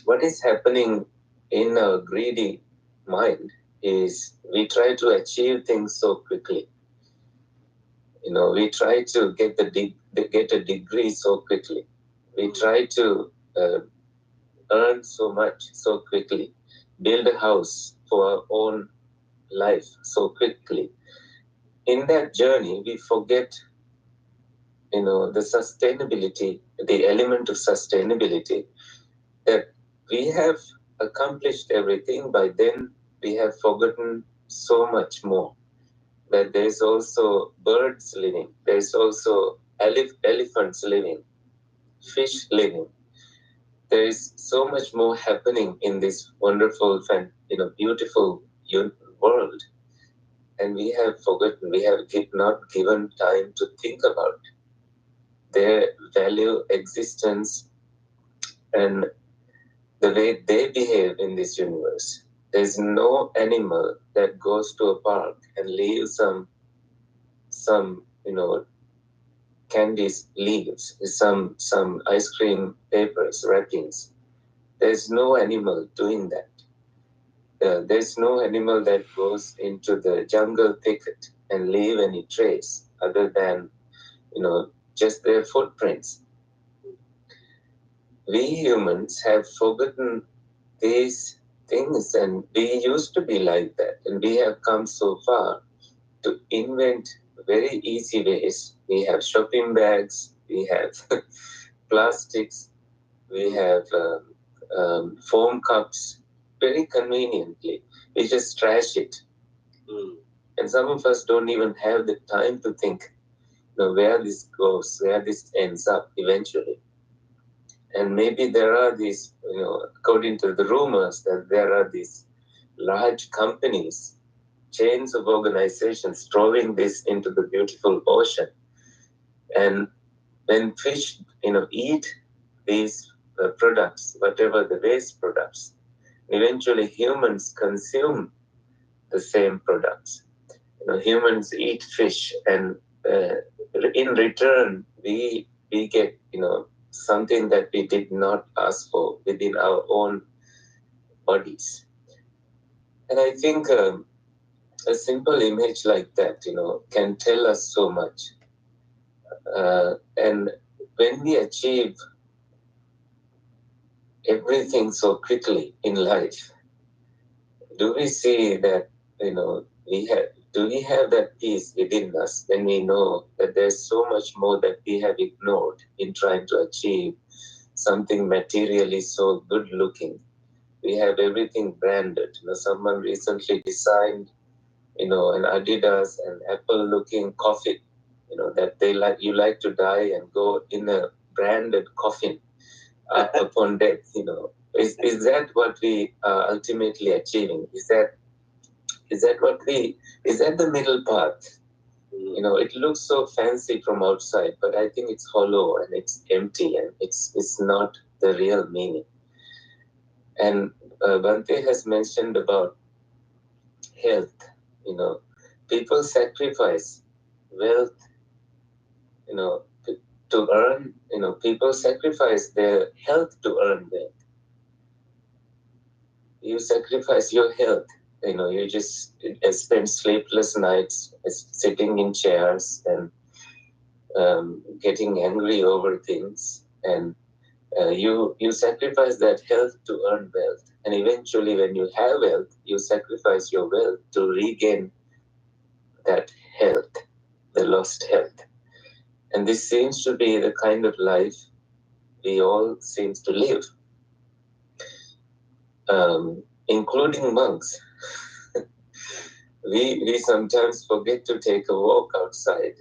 what is happening in our greedy mind is we try to achieve things so quickly. We try to get the get a degree so quickly. We try to earn so much so quickly, build a house for our own life so quickly. In that journey, we forget, the sustainability, the element of sustainability, that we have accomplished everything. By then, we have forgotten so much more. That there's also birds living, there's also elephants living, fish living. There is so much more happening in this wonderful, beautiful world, and we have forgotten. We have not given time to think about their value, existence, and the way they behave in this universe. There's no animal that goes to a park and leaves some candies leaves, some ice cream papers wrappings. There's no animal doing that. There's no animal that goes into the jungle thicket and leave any trace other than just their footprints. We humans have forgotten these things, and we used to be like that, and we have come so far to invent very easy ways. We have shopping bags, we have plastics, we have foam cups, very conveniently. We just trash it. And some of us don't even have the time to think where this goes, where this ends up eventually. And maybe there are these, according to the rumors, that there are these large companies, chains of organizations throwing this into the beautiful ocean. And when fish, eat these products, whatever the waste products, eventually humans consume the same products. Humans eat fish, and in return, we get something that we did not ask for within our own bodies. And I think a simple image like that, can tell us so much. And when we achieve everything so quickly in life, do we see that do we have that peace within us when we know that there's so much more that we have ignored in trying to achieve something materially so good looking? We have everything branded. Someone recently designed an Adidas and Apple looking coffin, that you like to die and go in a branded coffin up upon death. Is that what we are ultimately achieving? Is that the middle path? It looks so fancy from outside, but I think it's hollow and it's empty, and it's not the real meaning. And Bhante has mentioned about health. People sacrifice wealth, to earn. People sacrifice their health to earn wealth. You sacrifice your health. You just spend sleepless nights sitting in chairs and getting angry over things, and you sacrifice that health to earn wealth. And eventually, when you have wealth, you sacrifice your wealth to regain that health, the lost health. And this seems to be the kind of life we all seem to live, including monks. We sometimes forget to take a walk outside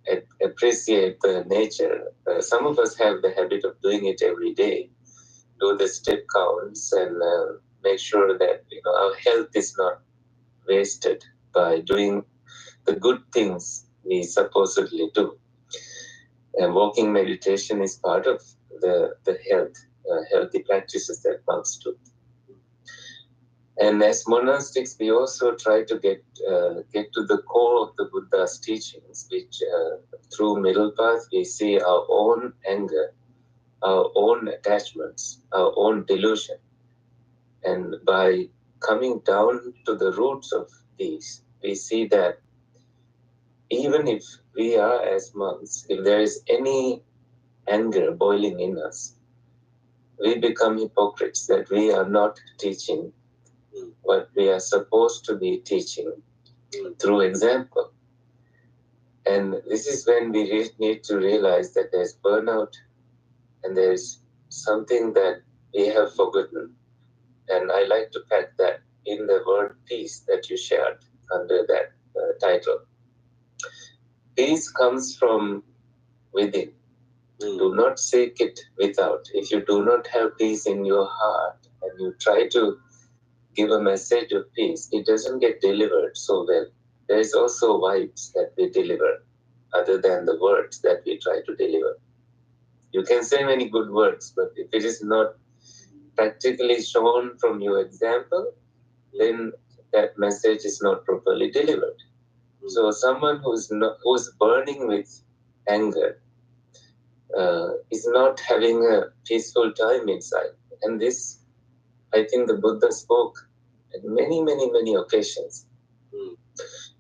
and appreciate the nature. Some of us have the habit of doing it every day, do the step counts, and make sure that our health is not wasted by doing the good things we supposedly do. And walking meditation is part of the healthy practices that monks do. And as monastics, we also try to get to the core of the Buddha's teachings, which through middle path we see our own anger, our own attachments, our own delusion. And by coming down to the roots of these, we see that even if we are as monks, if there is any anger boiling in us, we become hypocrites that we are not teaching what we are supposed to be teaching through example. And this is when we need to realize that there's burnout and there's something that we have forgotten. And I like to pack that in the word peace that you shared under that title. Peace comes from within. Do not seek it without. If you do not have peace in your heart and you try to give a message of peace, it doesn't get delivered so well. There is also vibes that we deliver other than the words that we try to deliver. You can say many good words, but if it is not practically shown from your example, then that message is not properly delivered. So someone who's burning with anger is not having a peaceful time inside. And this, I think the Buddha spoke at many, many, many occasions.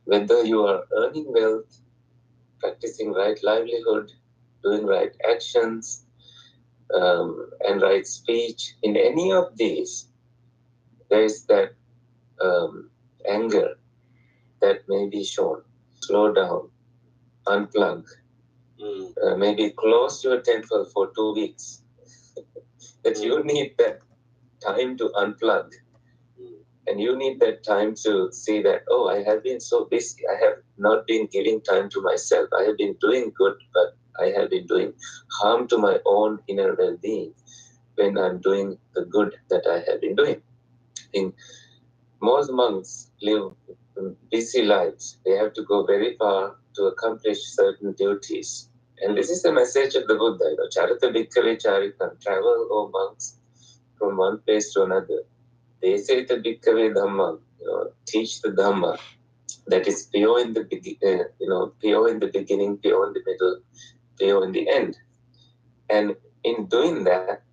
Whether you are earning wealth, practicing right livelihood, doing right actions, and right speech, in any of these, there is that anger that may be shown. Slow down, unplug, maybe close your temple for 2 weeks. That you need that time to unplug. And you need that time to see that, oh, I have been so busy. I have not been giving time to myself. I have been doing good, but I have been doing harm to my own inner well-being when I'm doing the good that I have been doing. I think most monks live busy lives. They have to go very far to accomplish certain duties. And this is the message of the Buddha. Charita bhikkhave charitam. Travel, O monks, from one place to another. They say the bhikkhave dhamma. Teach the dhamma that is pure in the pure in the beginning, pure in the middle, pure in the end. And in doing that,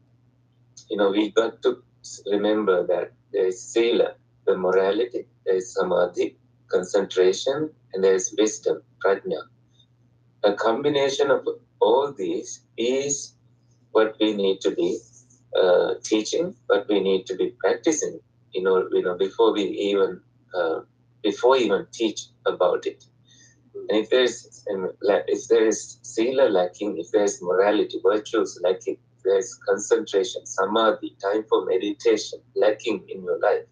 we got to remember that there is sila, the morality, there is samadhi, concentration, and there is wisdom, prajna. A combination of all these is what we need to be teaching, what we need to be practicing, before we even teach about it. And if there is sila lacking, if there is morality, virtues lacking, if there is concentration, samadhi, time for meditation lacking in your life,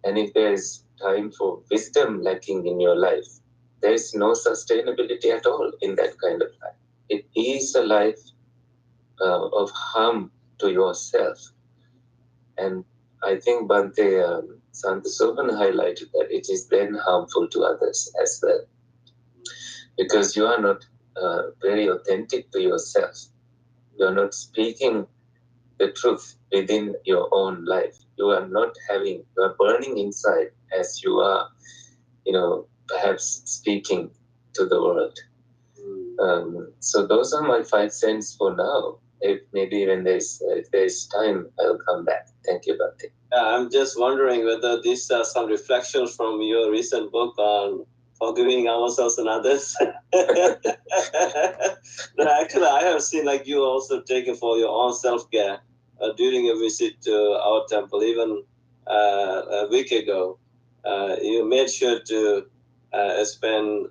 and if there is time for wisdom lacking in your life, there is no sustainability at all in that kind of life. It is a life of harm to yourself. And I think Bhante Santasoban highlighted that it is then harmful to others as well. Because you are not very authentic to yourself. You are not speaking the truth within your own life. You are burning inside as you are, perhaps speaking to the world. So those are my 5 cents for now. If there's time, I'll come back. Thank you, Bhante. I'm just wondering whether these are some reflections from your recent book on forgiving ourselves and others. No, actually, I have seen like you also take it for your own self-care during a visit to our temple, even a week ago. You made sure to spend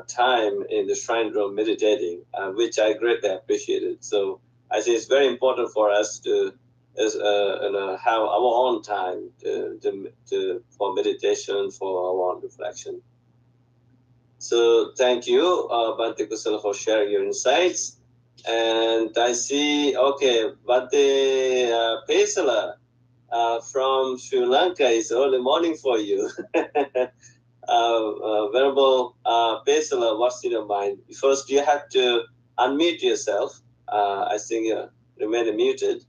time in the shrine room meditating, which I greatly appreciated. So I think it's very important for us to have our own time for meditation, for our own reflection. So thank you, Bhante Kusala, for sharing your insights. And I see, okay, Bhante Pesala from Sri Lanka, it's early morning for you. Venerable Pesala, what's in your mind? First, you have to unmute yourself. I think you remain muted.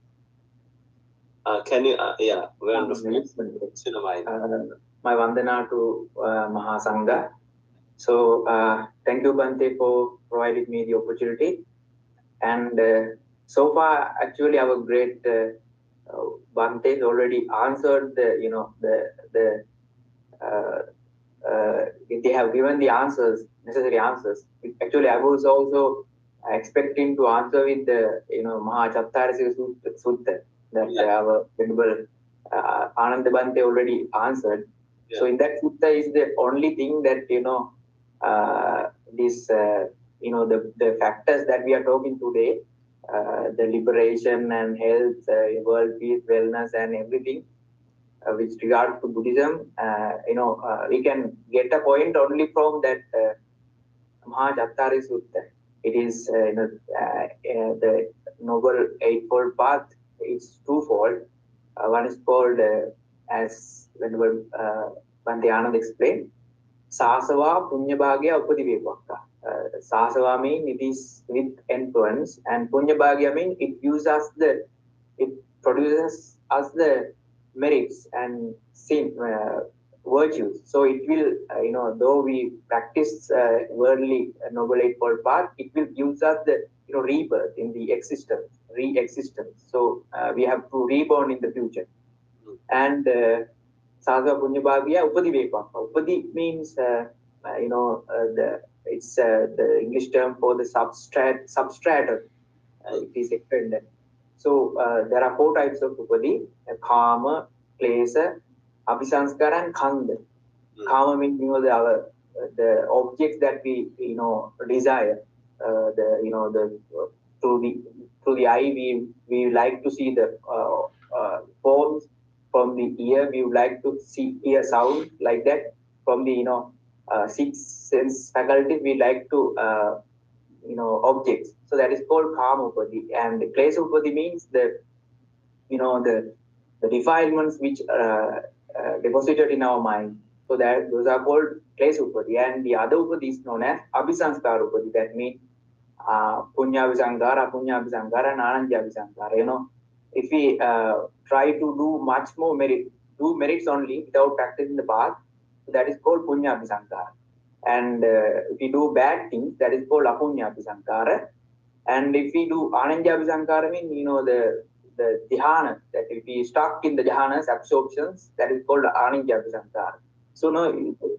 Can you, wonderful. What's in your mind? My Vandana to Mahasangha. So thank you, Bhante, for providing me the opportunity. And so far, actually, our great Bhante already answered the they have given the answers, necessary answers. Actually, I was also expecting to answer with the Mahachattarasika Sutta that our venerable Ananda Bhante already answered. Yeah. So in that sutta is the only thing that this the factors that we are talking today, the liberation and health, world peace, wellness, and everything with regard to Buddhism, we can get a point only from that Mahajattari Sutta. It is the Noble Eightfold Path. It's twofold. One is called, as Venerable Bhante Anand explained, Sasava Punyabhagya Upadivekvakka. Sasava means it is with influence, and Punyabhagya means it produces us the merits and sin, virtues. So it will, though we practice worldly Noble Eightfold Path, it will give us the rebirth in the existence, re-existence. So we have to reborn in the future. And Sadhava Punyabhagya Upadivekvakka. Upadi means it's the English term for the substratum. It is extended. So there are 4 types of upadi: kama, klesa, abhisanskara, and khanda. Kama means the objects that we desire. Through the eye we like to see the forms. From the ear we would like to hear sound, like that. From the 6 sense faculties we like to objects. So that is called kama upadi. And the klesa upadi means the defilements which deposited in our mind. So that those are called klesa upadi. And the other upadi is known as abhisanskara upadi. That means punya abhisankara, apunya abhisankara, and ananya abhisankara. If we try to do much more merits only without practicing the path, so that is called punya abhisankara. And if we do bad things, that is called apunya abhisankara. And if we do ananya abhisankara, means the dhyana, that if we stuck in the dhyanas, absorptions, that is called ananya abhisankara. So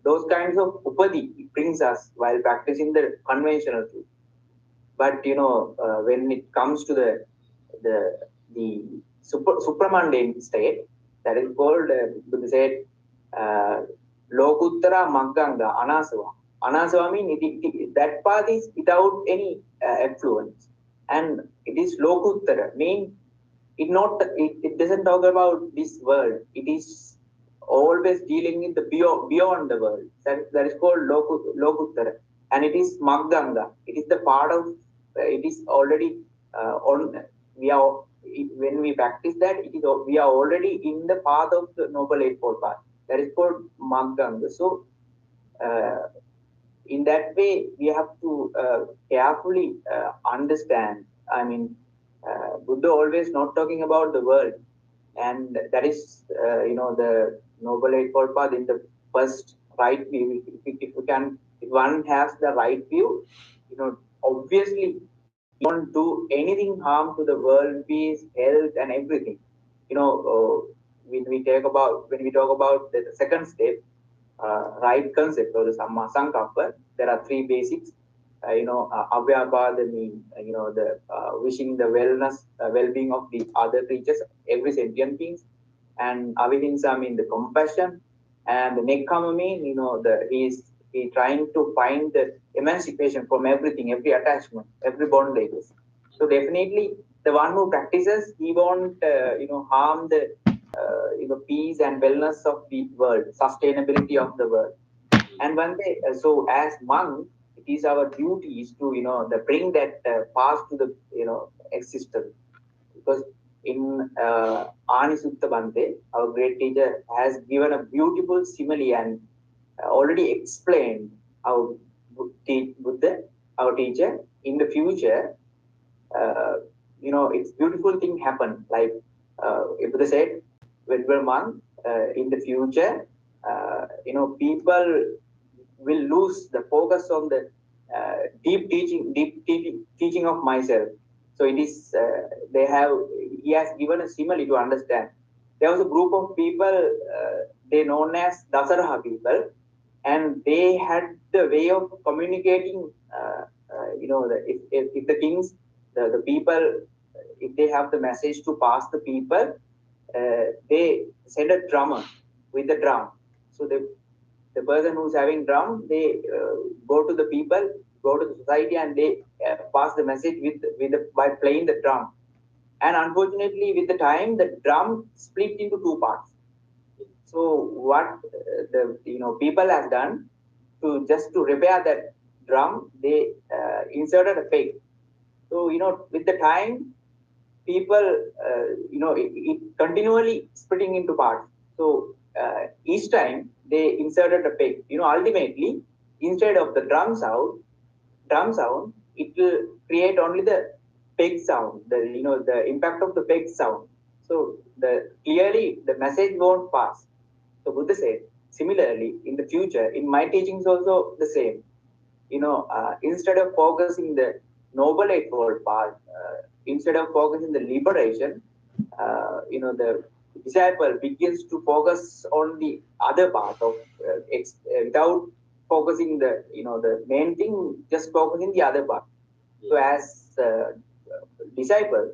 those kinds of upadi brings us while practicing the conventional truth. But when it comes to the supramundane state, that is called, Buddha said, Lokuttara Magganga Anasava. Anasava means that path is without any influence, and it is Lokuttara, means it doesn't talk about this world. It is always dealing with the beyond the world. That is called Lokuttara, and it is Magganga. It is the part of it is already on. We are when we practice that, we are already in the path of the Noble Eightfold Path. That is called Magganga. So in that way, we have to carefully understand. I mean, Buddha always not talking about the world, and that is the Noble Eightfold Path in the first right view. If one has the right view, obviously he won't do anything harm to the world peace, health, and everything. When we talk about the second step, right concept or the Samma Sankappa, there are 3 basics. Avyabhada mean the wishing the well-being of the other creatures, every sentient beings, and Avihimsa mean the compassion, and the Nekkhamma mean he trying to find the emancipation from everything, every attachment, every bondages. So definitely the one who practices, he won't harm the peace and wellness of the world, sustainability of the world. And one day, so as monk, it is our duty is to bring that past to the existence. Because in Ani Sutta Bhante, our great teacher has given a beautiful simile and already explained our Buddha, our teacher, in the future. It's beautiful thing happen. Like Buddha said, when we're monk, in the future, people will lose the focus on the deep teaching of myself. So it is he has given a simile to understand. There was a group of people, they known as Dasaraha people. and they had the way of communicating. If the kings, the people, if they have the message to pass the people, they send a drummer with the drum. So the person who's having drum, they go to the people, go to the society, and they pass the message by playing the drum. And unfortunately, with the time, the drum split into two parts. So what the people have done to repair that drum, they inserted a peg. So with the time, people it continually splitting into parts. So each time they inserted a peg. Ultimately, instead of the drum sound, it will create only the peg sound. The impact of the peg sound. So clearly the message won't pass. So Buddha said, similarly, in the future, in my teachings also the same. Instead of focusing the noble eightfold path, instead of focusing the liberation, the disciple begins to focus on the other part of without focusing the main thing, just focusing the other part. So as disciple,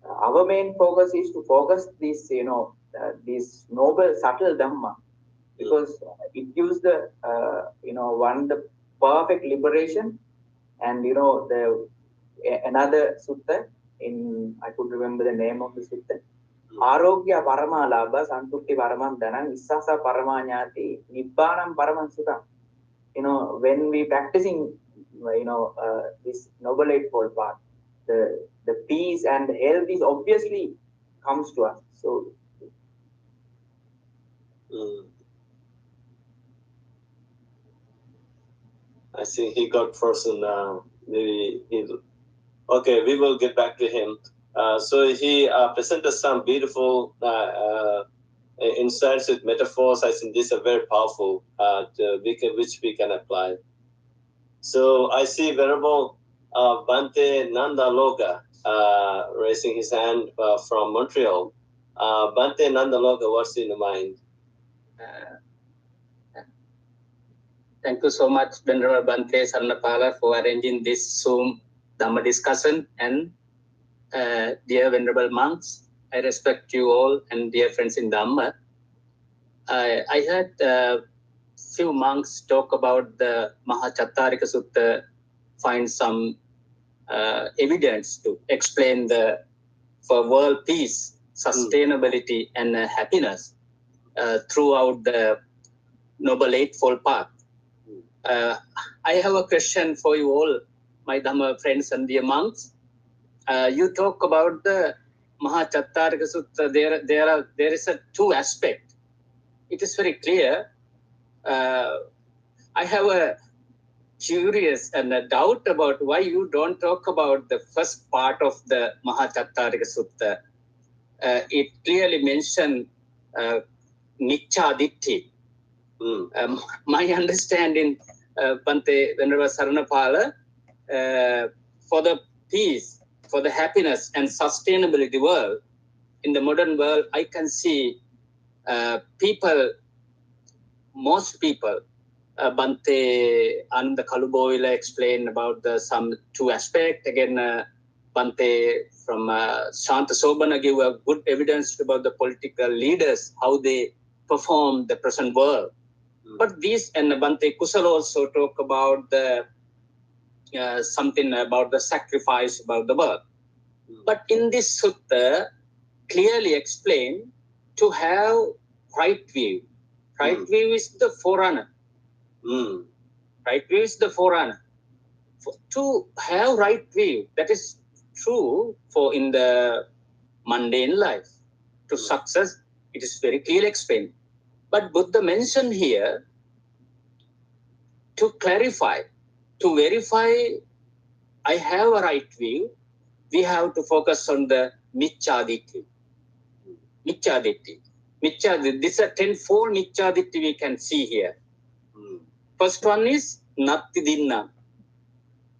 our main focus is to focus this noble subtle dhamma, because it gives the the perfect liberation. And the another sutta, in I could remember the name of the sutta, Arogya Parama Labha Santukti Paramam Dhanam Vissasa Paramanyati Nibbanam Paramam Sukha. When we practicing this noble eightfold path, the peace and the health is obviously comes to us. So I see he got frozen now. Maybe he'll. Okay, we will get back to him. So he presented some beautiful insights with metaphors. I think these are very powerful, which we can apply. So I see Venerable Bante Nandaloga raising his hand from Montreal. Bante Nandaloga, what's in the mind? Thank you so much, Venerable Bante Sarnapala, for arranging this Zoom Dhamma discussion. And dear Venerable monks, I respect you all, and dear friends in Dhamma. I heard few monks talk about the Mahachattarika Sutta, find some evidence to explain for world peace, sustainability, and happiness throughout the Noble Eightfold Path. I have a question for you all, my Dhamma friends and dear monks. You talk about the Mahachattarika Sutta. There is a two aspect. It is very clear. I have a curious and a doubt about why you don't talk about the first part of the Mahachattarika Sutta. It clearly mentioned Miccha Ditti. My understanding, Bante Venerable Sarnapala, for the peace, for the happiness and sustainability world, in the modern world, I can see most people, Bante Ananda Kaluboila explained about some two aspects. Again, Bante from Shanta Sobana gave a good evidence about the political leaders, how they perform the present world. But these, and Bante Kusal also talk about something about the sacrifice about the world. But in this sutta, clearly explained to have right view. Right view is the forerunner. Right view is the forerunner. To have right view, that is true for in the mundane life. To success, it is very clearly explained. But Buddha mentioned here, to clarify, to verify I have a right view, we have to focus on the Micchaditti. Micchaditti. This is a tenfold Micchaditti we can see here. First one is Natti Dinna.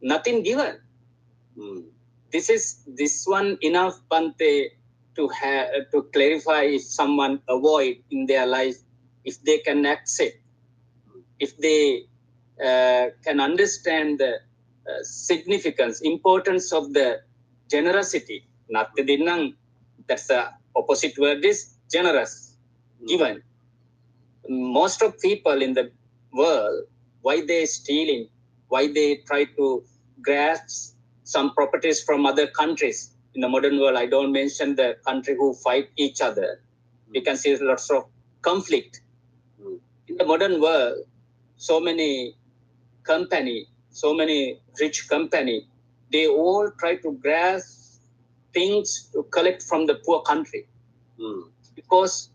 Nothing given. This one enough, Bante, to clarify if someone avoid in their life, if they can accept. if they can understand the significance, importance of the generosity. That's the opposite word is generous, given. Most of people in the world, why they stealing, why they try to grasp some properties from other countries. In the modern world, I don't mention the country who fight each other. We can see lots of conflict. In the modern world, so many company, so many rich company, they all try to grasp things to collect from the poor country. Because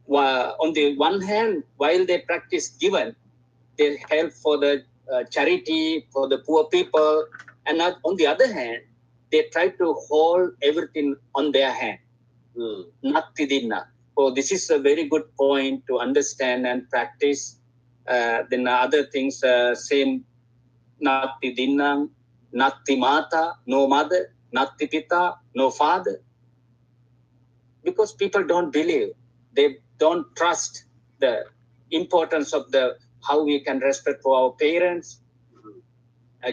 on the one hand, while they practice given, they help for the charity for the poor people, and on the other hand, they try to hold everything on their hand. Nattidinna. So this is a very good point to understand and practice. Then other things, same Nattidinna, Natti Mata, no mother, Natti Pita, no father. Because people don't believe, they don't trust the importance of the how we can respect for our parents,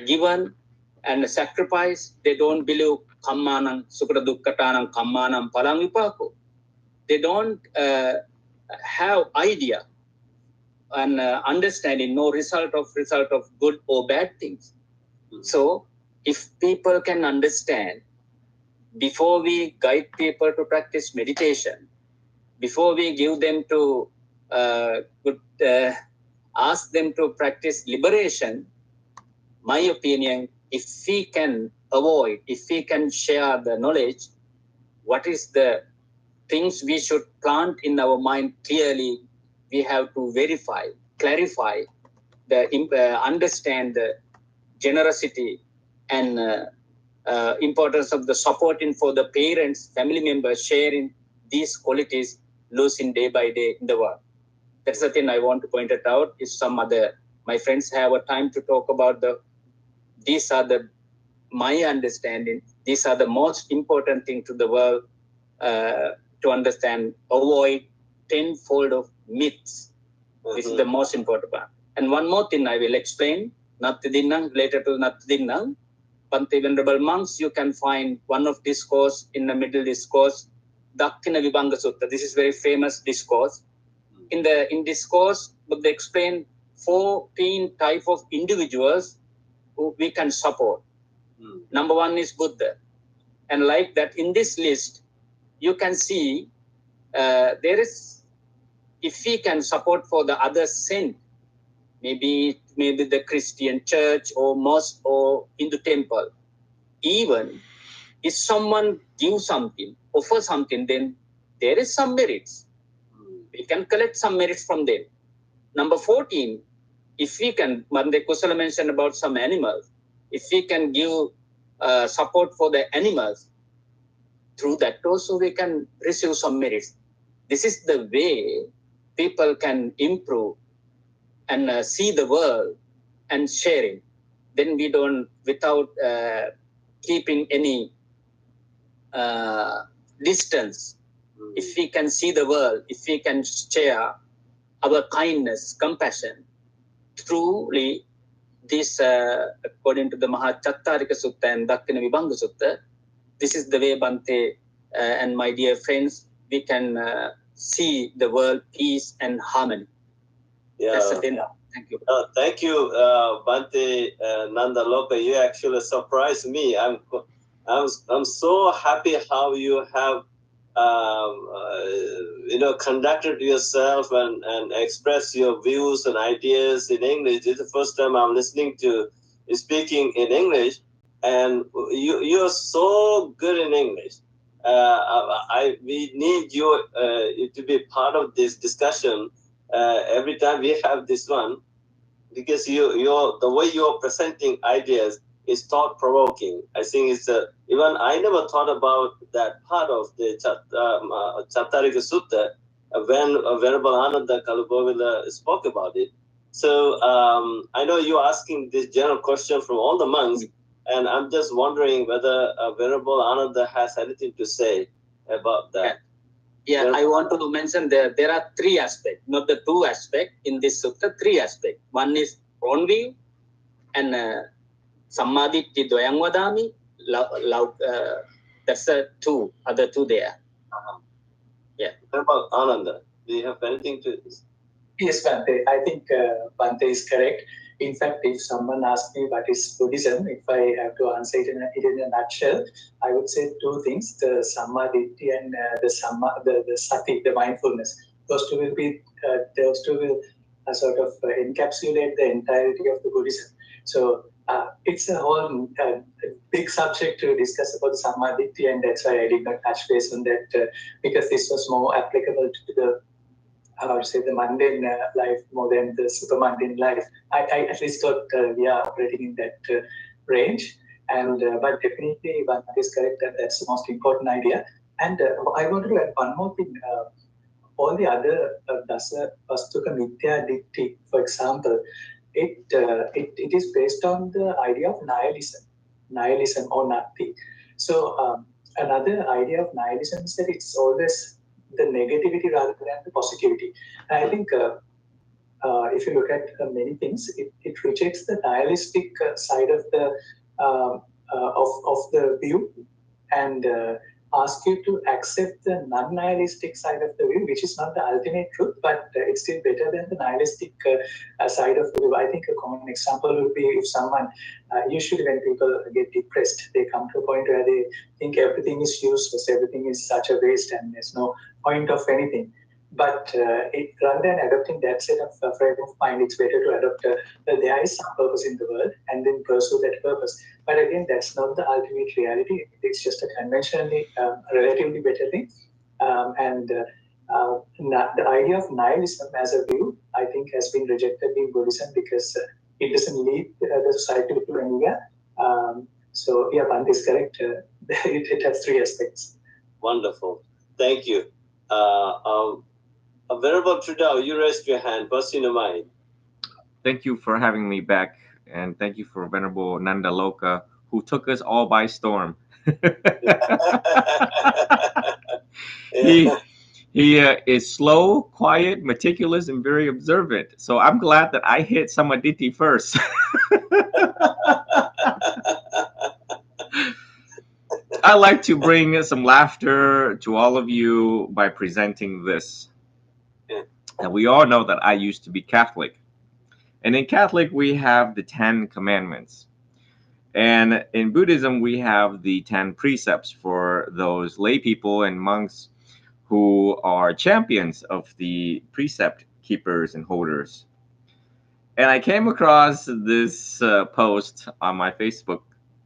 given and sacrifice. They don't believe kammanam sukra dukkatanam kammanam palang vipako. They don't have idea and understanding no result of good or bad things. So if people can understand, before we guide people to practice meditation, before we give them to ask them to practice liberation, my opinion, if we can avoid, if we can share the knowledge, what is the things we should plant in our mind clearly, we have to verify, clarify, understand the generosity and importance of the supporting for the parents, family members, sharing these qualities, losing day by day in the world. That's the thing I want to point it out. If some other my friends have a time to talk about these are my understanding. These are the most important thing to the world to understand. Avoid tenfold of myths. This is the most important part. And one more thing I will explain. Nattidinang, related to Nattidinang. Bhante Venerable monks, you can find one of discourse in the middle discourse, Dakkina Vibhanga Sutta. This is very famous discourse. In discourse, they explain 14 type of individuals who we can support. Number one is Buddha. And like that, in this list, you can see there is, if we can support for the other saint, maybe the Christian church or mosque or Hindu temple, even if someone gives something, offer something, then there is some merits. We can collect some merits from them. Number 14, if we can, Bhante Kusala mentioned about some animals, if we can give support for the animals, through that also we can receive some merits. This is the way people can improve and see the world and sharing. Then we don't, without keeping any distance, if we can see the world, if we can share our kindness, compassion, truly this, according to the Mahachattarika Sutta and Dakkina Vibhanga Sutta, this is the way, Bhante and my dear friends, we can see the world peace and harmony. Yeah. That's the thing. Thank you. Thank you, Bhante Nandaloka. You actually surprised me. I'm so happy how you have conducted yourself and expressed your views and ideas in English. This is the first time I'm listening to you speaking in English, and you're so good in English. We need you to be part of this discussion every time we have this one, because the way you're presenting ideas is thought provoking. I think it's even I never thought about that part of the Chattarika Sutta when Venerable Ananda Kalubovila spoke about it. So I know you're asking this general question from all the monks, and I'm just wondering whether Venerable Ananda has anything to say about that. Yeah, Yeah. I want to mention there are three aspects, not the two aspects in this sutta. Three aspects. One is wrong view, and sammaditthi doyang vadami. That's the two other two there. Yeah. What about Ananda? Do you have anything to? Yes, Bante. I think Bante is correct. In fact, if someone asks me what is Buddhism, if I have to answer it in a nutshell, I would say two things: the Sammaditthi and the Sati, the mindfulness. Those two will sort of encapsulate the entirety of the Buddhism. So it's a whole big subject to discuss about the Sammaditthi, and that's why I did not touch base on that because this was more applicable to the I would say the mundane life more than the super mundane life. I at least thought we are operating in that range. And but definitely one is correct that that's the most important idea. And I wanted to add one more thing. All the other dasa vastuka mithya ditti, for example, it is based on the idea of nihilism or nati. So another idea of nihilism is that it's always the negativity rather than the positivity. And I think if you look at many things, it rejects the nihilistic side of the of the view and ask you to accept the non-nihilistic side of the view, which is not the ultimate truth, but it's still better than the nihilistic side of the view. I think a common example would be if someone, usually when people get depressed, they come to a point where they think everything is useless, everything is such a waste, and there's no point of anything. But rather than adopting that set of frame of mind, it's better to adopt that there is some purpose in the world and then pursue that purpose. But again, that's not the ultimate reality. It's just a conventionally, relatively better thing. The idea of nihilism as a view, I think, has been rejected in Buddhism because it doesn't lead the society to anywhere. So, yeah, Pant is correct. It has three aspects. Wonderful. Thank you. Venerable Trudeau, you raised your hand. What's in your mind? Thank you for having me back, and thank you for Venerable Nanda Loka, who took us all by storm. he is slow, quiet, meticulous, and very observant. So I'm glad that I hit Samaditi first. I like to bring some laughter to all of you by presenting this. And we all know that I used to be Catholic. And in Catholic, we have the 10 Commandments. And in Buddhism, we have the 10 precepts for those lay people and monks who are champions of the precept keepers and holders. And I came across this post on my Facebook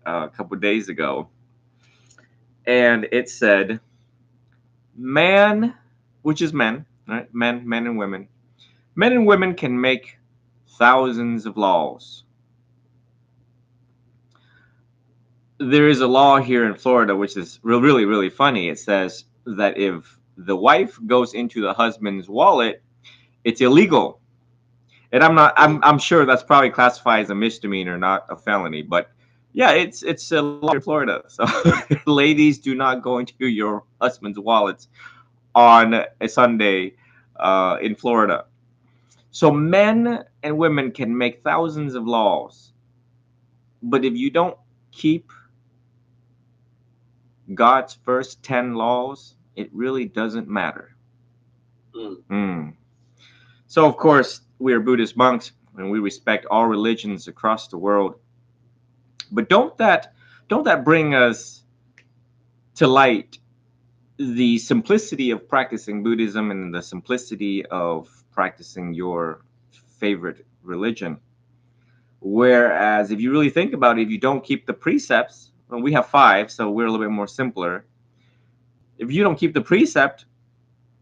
a couple days ago. And it said, man, which is men, right? Men and women. Men and women can make thousands of laws. There is a law here in Florida which is really, really funny. It says that if the wife goes into the husband's wallet, it's illegal. And I'm sure that's probably classified as a misdemeanor, not a felony. But yeah, it's a law in Florida. So ladies, do not go into your husband's wallets on a Sunday in Florida. So men and women can make thousands of laws, but if you don't keep God's first 10 laws, it really doesn't matter. So, of course, we are Buddhist monks and we respect all religions across the world. But don't that bring us to light the simplicity of practicing Buddhism and the simplicity of practicing your favorite religion? Whereas if you really think about it, if you don't keep the precepts, well, we have 5, so we're a little bit more simpler. If you don't keep the precept,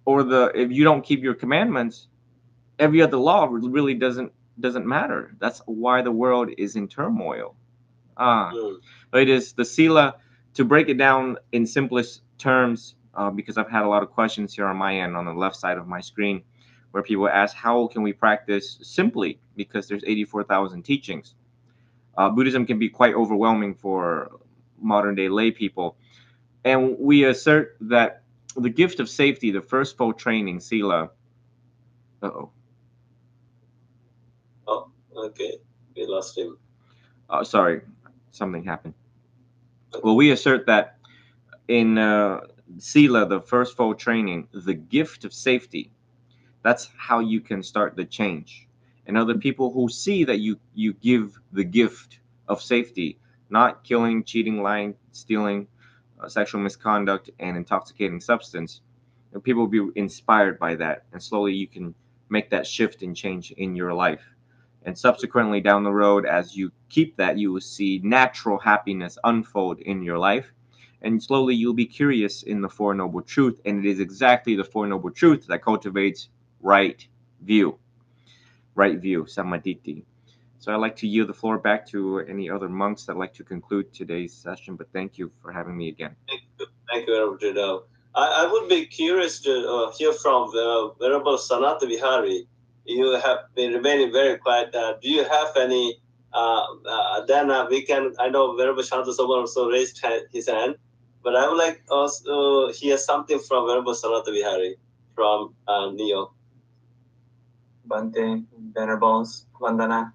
or if you don't keep your commandments, every other law really doesn't matter. That's why the world is in turmoil. But it is the sila, to break it down in simplest terms, because I've had a lot of questions here on my end on the left side of my screen, where people ask, how can we practice simply? Because there's 84,000 teachings. Buddhism can be quite overwhelming for modern day lay people. And we assert that the gift of safety, the first full training, Sila. Oh, okay. We lost him. sorry, something happened. Well, we assert that in Sila, the first full training, the gift of safety, that's how you can start the change. And other people who see that you give the gift of safety, not killing, cheating, lying, stealing, sexual misconduct, and intoxicating substance, and people will be inspired by that, and slowly you can make that shift and change in your life. And subsequently down the road, as you keep that, you will see natural happiness unfold in your life. And slowly you'll be curious in the Four Noble Truth. And it is exactly the Four Noble Truth that cultivates right view, samadhi. So I'd like to yield the floor back to any other monks that like to conclude today's session. But thank you for having me again. Thank you, Venerable Trudeau. I would be curious to hear from Venerable Sanata Vihari. You have been remaining very quiet. Do you have any? Then we can. I know Venerable Shanta Soban also raised his hand, but I would like also hear something from Venerable Sanata Vihari from New York. Bante, Venerables, Vandana.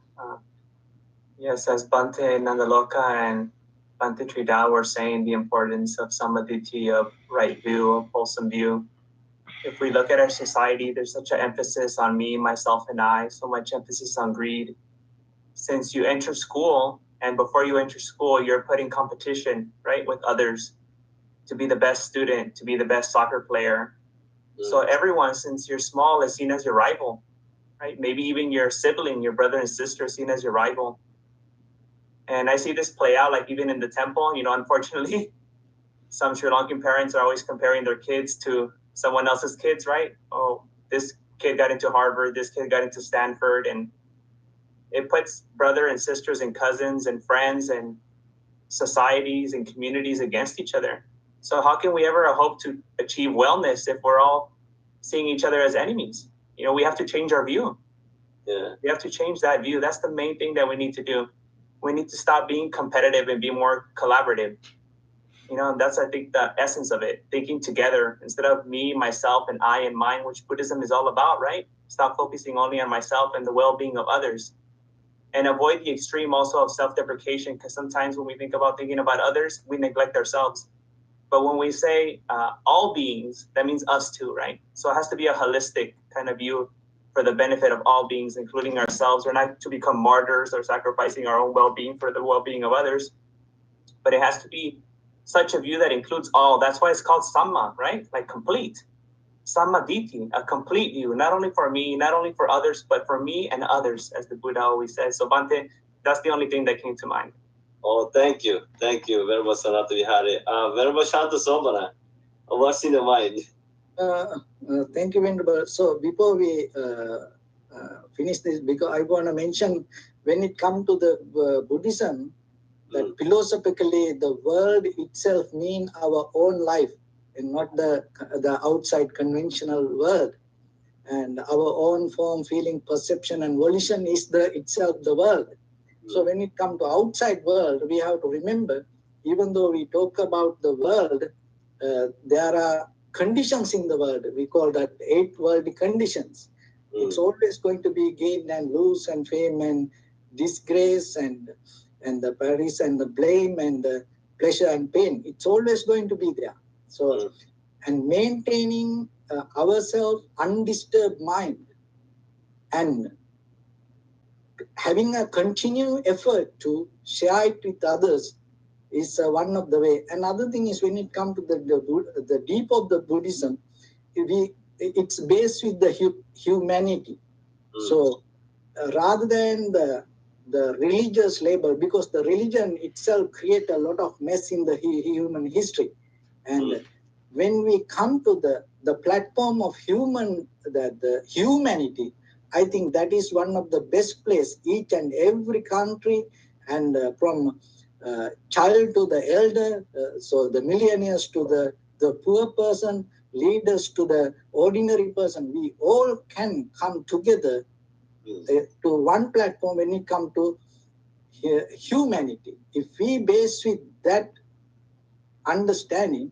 Yes, as Bante Nandaloka and Bante Tridao were saying, the importance of samadhi, of right view, of wholesome view. If we look at our society, there's such an emphasis on me, myself, and I, so much emphasis on greed. Since you enter school, and before you enter school, you're putting competition, right, with others to be the best student, to be the best soccer player. So everyone, since you're small, is seen as your rival, right? Maybe even your sibling, your brother and sister, is seen as your rival. And I see this play out, like even in the temple, unfortunately, some Sri Lankan parents are always comparing their kids to someone else's kids, right? Oh, this kid got into Harvard, this kid got into Stanford, and it puts brother and sisters and cousins and friends and societies and communities against each other. So how can we ever hope to achieve wellness if we're all seeing each other as enemies? We have to change our view. Yeah. We have to change that view. That's the main thing that we need to do. We need to stop being competitive and be more collaborative. That's, I think, the essence of it. Thinking together instead of me, myself, and I and mine, which Buddhism is all about, right? Stop focusing only on myself and the well-being of others. And avoid the extreme also of self-deprecation, because sometimes when we think about thinking about others, we neglect ourselves. But when we say all beings, that means us too, right? So it has to be a holistic kind of view for the benefit of all beings, including ourselves. We're not to become martyrs or sacrificing our own well-being for the well-being of others. But it has to be such a view that includes all. That's why it's called Samma, right? Like complete. Sammaditi, a complete view, not only for me, not only for others, but for me and others, as the Buddha always says. So Bante, that's the only thing that came to mind. Oh, thank you, Venerable Sanata Vihari. Venerable Shanta Sobana, what's in your mind? Thank you, Venerable. So before we finish this, because I want to mention, when it comes to the Buddhism, that philosophically the world itself means our own life and not the outside conventional world. And our own form, feeling, perception, and volition is itself the world. So when it comes to outside world, we have to remember, even though we talk about the world, there are conditions in the world. We call that 8 world conditions. It's always going to be gain and lose and fame and disgrace and the praise and the blame and the pleasure and pain. It's always going to be there. So, and maintaining ourselves undisturbed mind and having a continued effort to share it with others is one of the way. Another thing is, when it comes to the deep of the Buddhism, it's based with the humanity. So rather than the religious label, because the religion itself creates a lot of mess in the human history. And when we come to the platform of the humanity, I think that is one of the best place. Each and every country, and from child to the elder, so the millionaires to the poor person, leaders to the ordinary person, we all can come together to one platform when it comes to humanity. If we base with that understanding,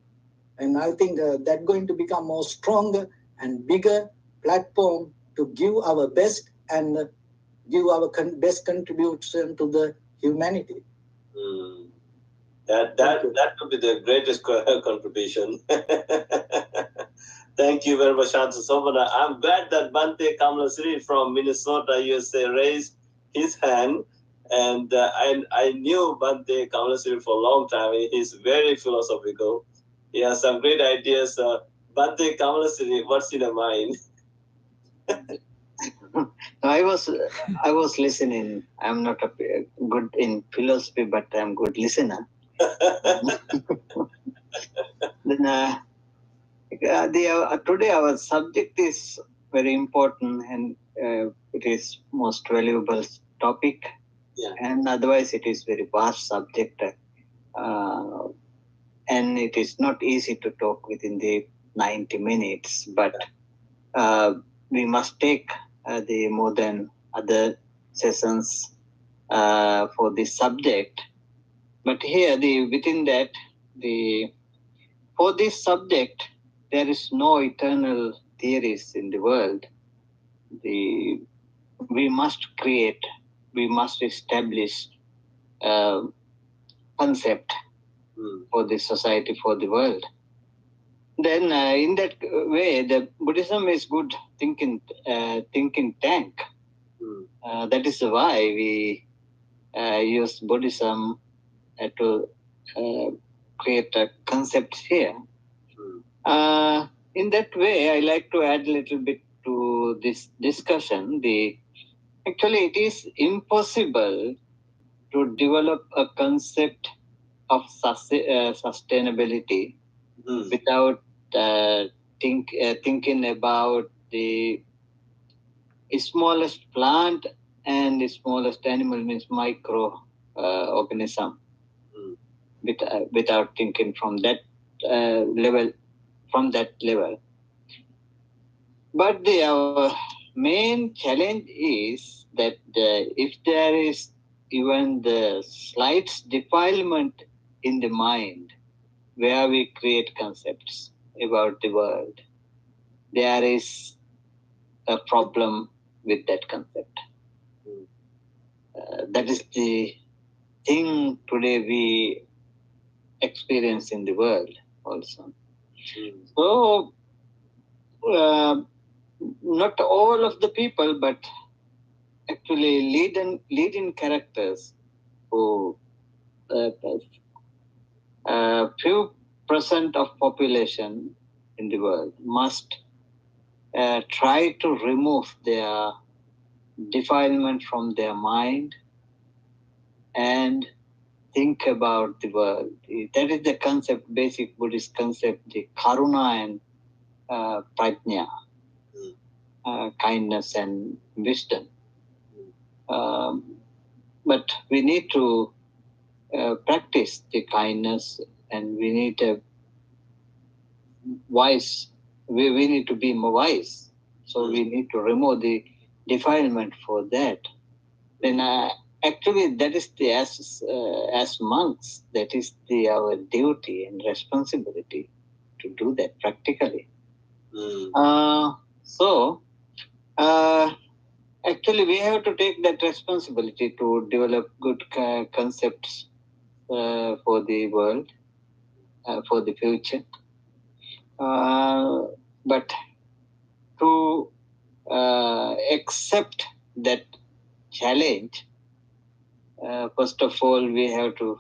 And I think that's going to become more stronger and bigger platform to give our best and give our best contribution to the humanity. That would be the greatest contribution. Thank you very much, Shanta Somana. I'm glad that Bante Kamlasri from Minnesota, USA raised his hand. And I knew Bante Kamlasri for a long time. He's very philosophical. He has some great ideas. Bante Kamlasri, what's in your mind? I was listening. I'm not good in philosophy, but I'm good listener. Then today our subject is very important, and it is most valuable topic. Yeah. And otherwise it is very vast subject, and it is not easy to talk within the 90 minutes. But we must take the more than other sessions for this subject. But here, within that, for this subject, there is no eternal theories in the world. We must create, we must establish concept for the society, for the world. Then, in that way, the Buddhism is good thinking tank. That is why we use Buddhism to create a concept here. In that way, I like to add a little bit to this discussion. Actually, it is impossible to develop a concept of sustainability without thinking about the smallest plant and the smallest animal, means micro organism, without thinking from that level. But our main challenge is that if there is even the slight defilement in the mind where we create concepts about the world, there is a problem with that concept. That is the thing today we experience in the world also. So, not all of the people, but actually leading characters who few percent of population in the world must try to remove their defilement from their mind and think about the world. That is the concept, basic Buddhist concept, the karuna and prajna, kindness and wisdom. But we need to practice the kindness, and we need a wise. We need to be more wise. So we need to remove the defilement for that. Then actually that is as monks, that is our duty and responsibility to do that practically. So actually we have to take that responsibility to develop good concepts for the world, for the future. But to accept that challenge, first of all, we have to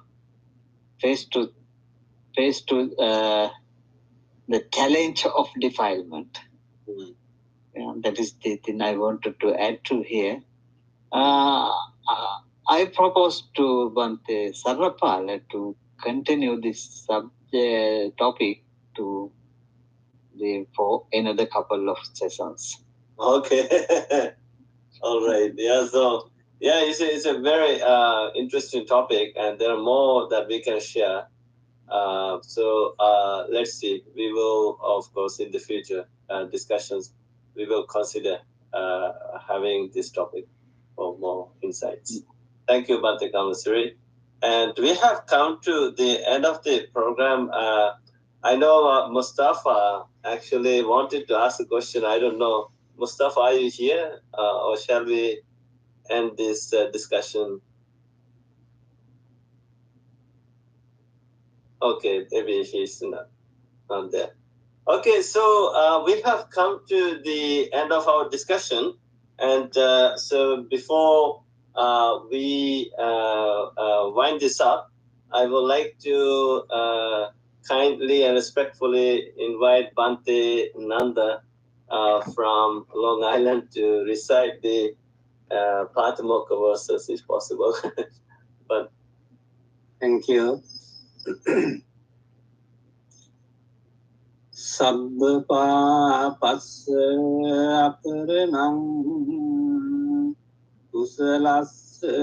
face to the challenge of defilement. That is the thing I wanted to add to here. I propose to Bante Sarrapala to continue this topic for another couple of sessions. Okay. All right. Yeah. So yeah, it's a very interesting topic, and there are more that we can share. So let's see. We will, of course, in the future discussions, we will consider having this topic for more insights. Thank you, Bante Kamasuri. And we have come to the end of the program. I know Mustafa actually wanted to ask a question. I don't know. Mustafa, are you here? Or shall we end this discussion? Okay, maybe he's not there. Okay, so we have come to the end of our discussion. And so before we wind this up, I would like to kindly and respectfully invite Bante Nanda from Long Island to recite the Patimokkha verses if possible. But thank you. Sabba passa aparanam kusalassa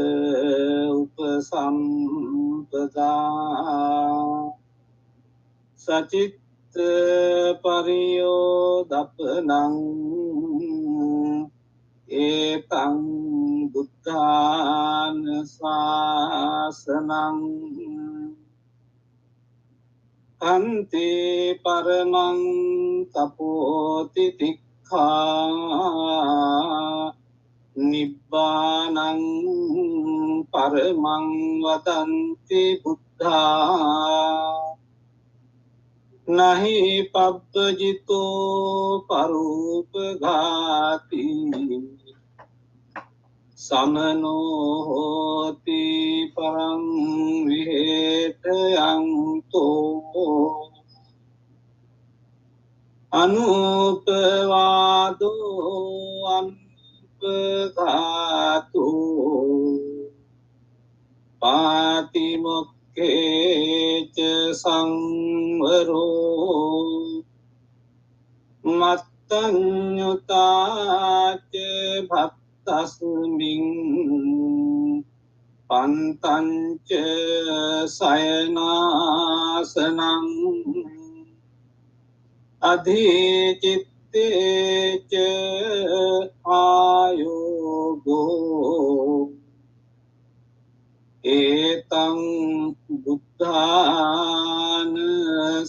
upasampada sacitta pariyodapanam etang buddhana sasanam Ante paramang tapoti tikha nibbanang paramang vadanti buddha nahi pabbajito parupagati samano hoti parang vihetayanto anupavado anupagato patimokkhecha samvaro mattanyutaca bhattasmin pantanca sayanasanam adhicitteca ayogo etang buddhana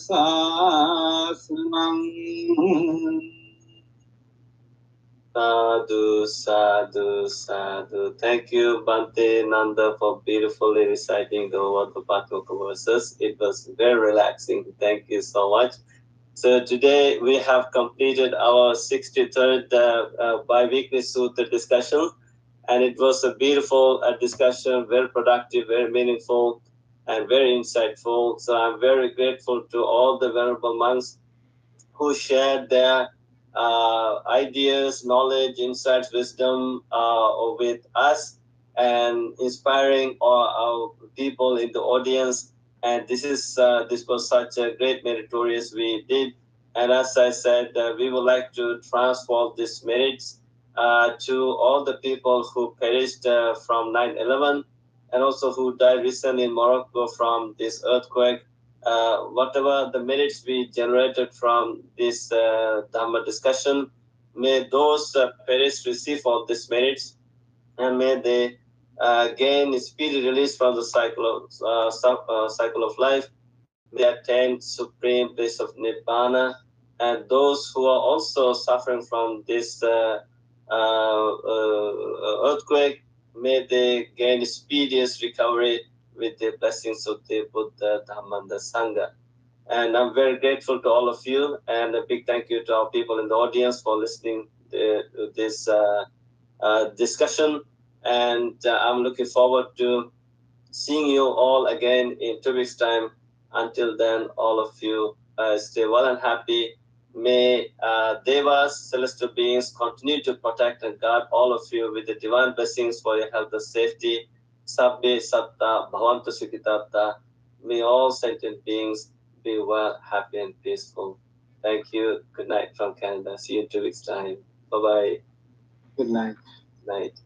sasanam. Sadhu, sadhu, sadhu. Thank you, Bante Nanda, for beautifully reciting the Patimokkha verses. It was very relaxing. Thank you so much. So today we have completed our 63rd biweekly Sutra discussion, and it was a beautiful discussion, very productive, very meaningful, and very insightful. So I'm very grateful to all the venerable monks who shared their ideas, knowledge, insights, wisdom with us, and inspiring our people in the audience. And this was such a great meritorious we did. And as I said, we would like to transfer these merits to all the people who perished from 9/11, and also who died recently in Morocco from this earthquake. Whatever the merits we generated from this Dhamma discussion, may those perished receive all these merits, and may they gain speedy release from the cycle of life. May they attain supreme bliss of Nibbana, and those who are also suffering from this earthquake, may they gain speediest recovery with the blessings of the Buddha, Dhamma, and the Sangha. And I'm very grateful to all of you, and a big thank you to our people in the audience for listening to this discussion. And I'm looking forward to seeing you all again in 2 weeks' time. Until then, all of you stay well and happy. May Devas, celestial beings, continue to protect and guard all of you with the divine blessings for your health and safety. Sabbe Satta Bhavantu Sukhitatta. May all sentient beings be well, happy, and peaceful. Thank you. Good night from Canada. See you in 2 weeks' time. Bye bye. Good night. Night.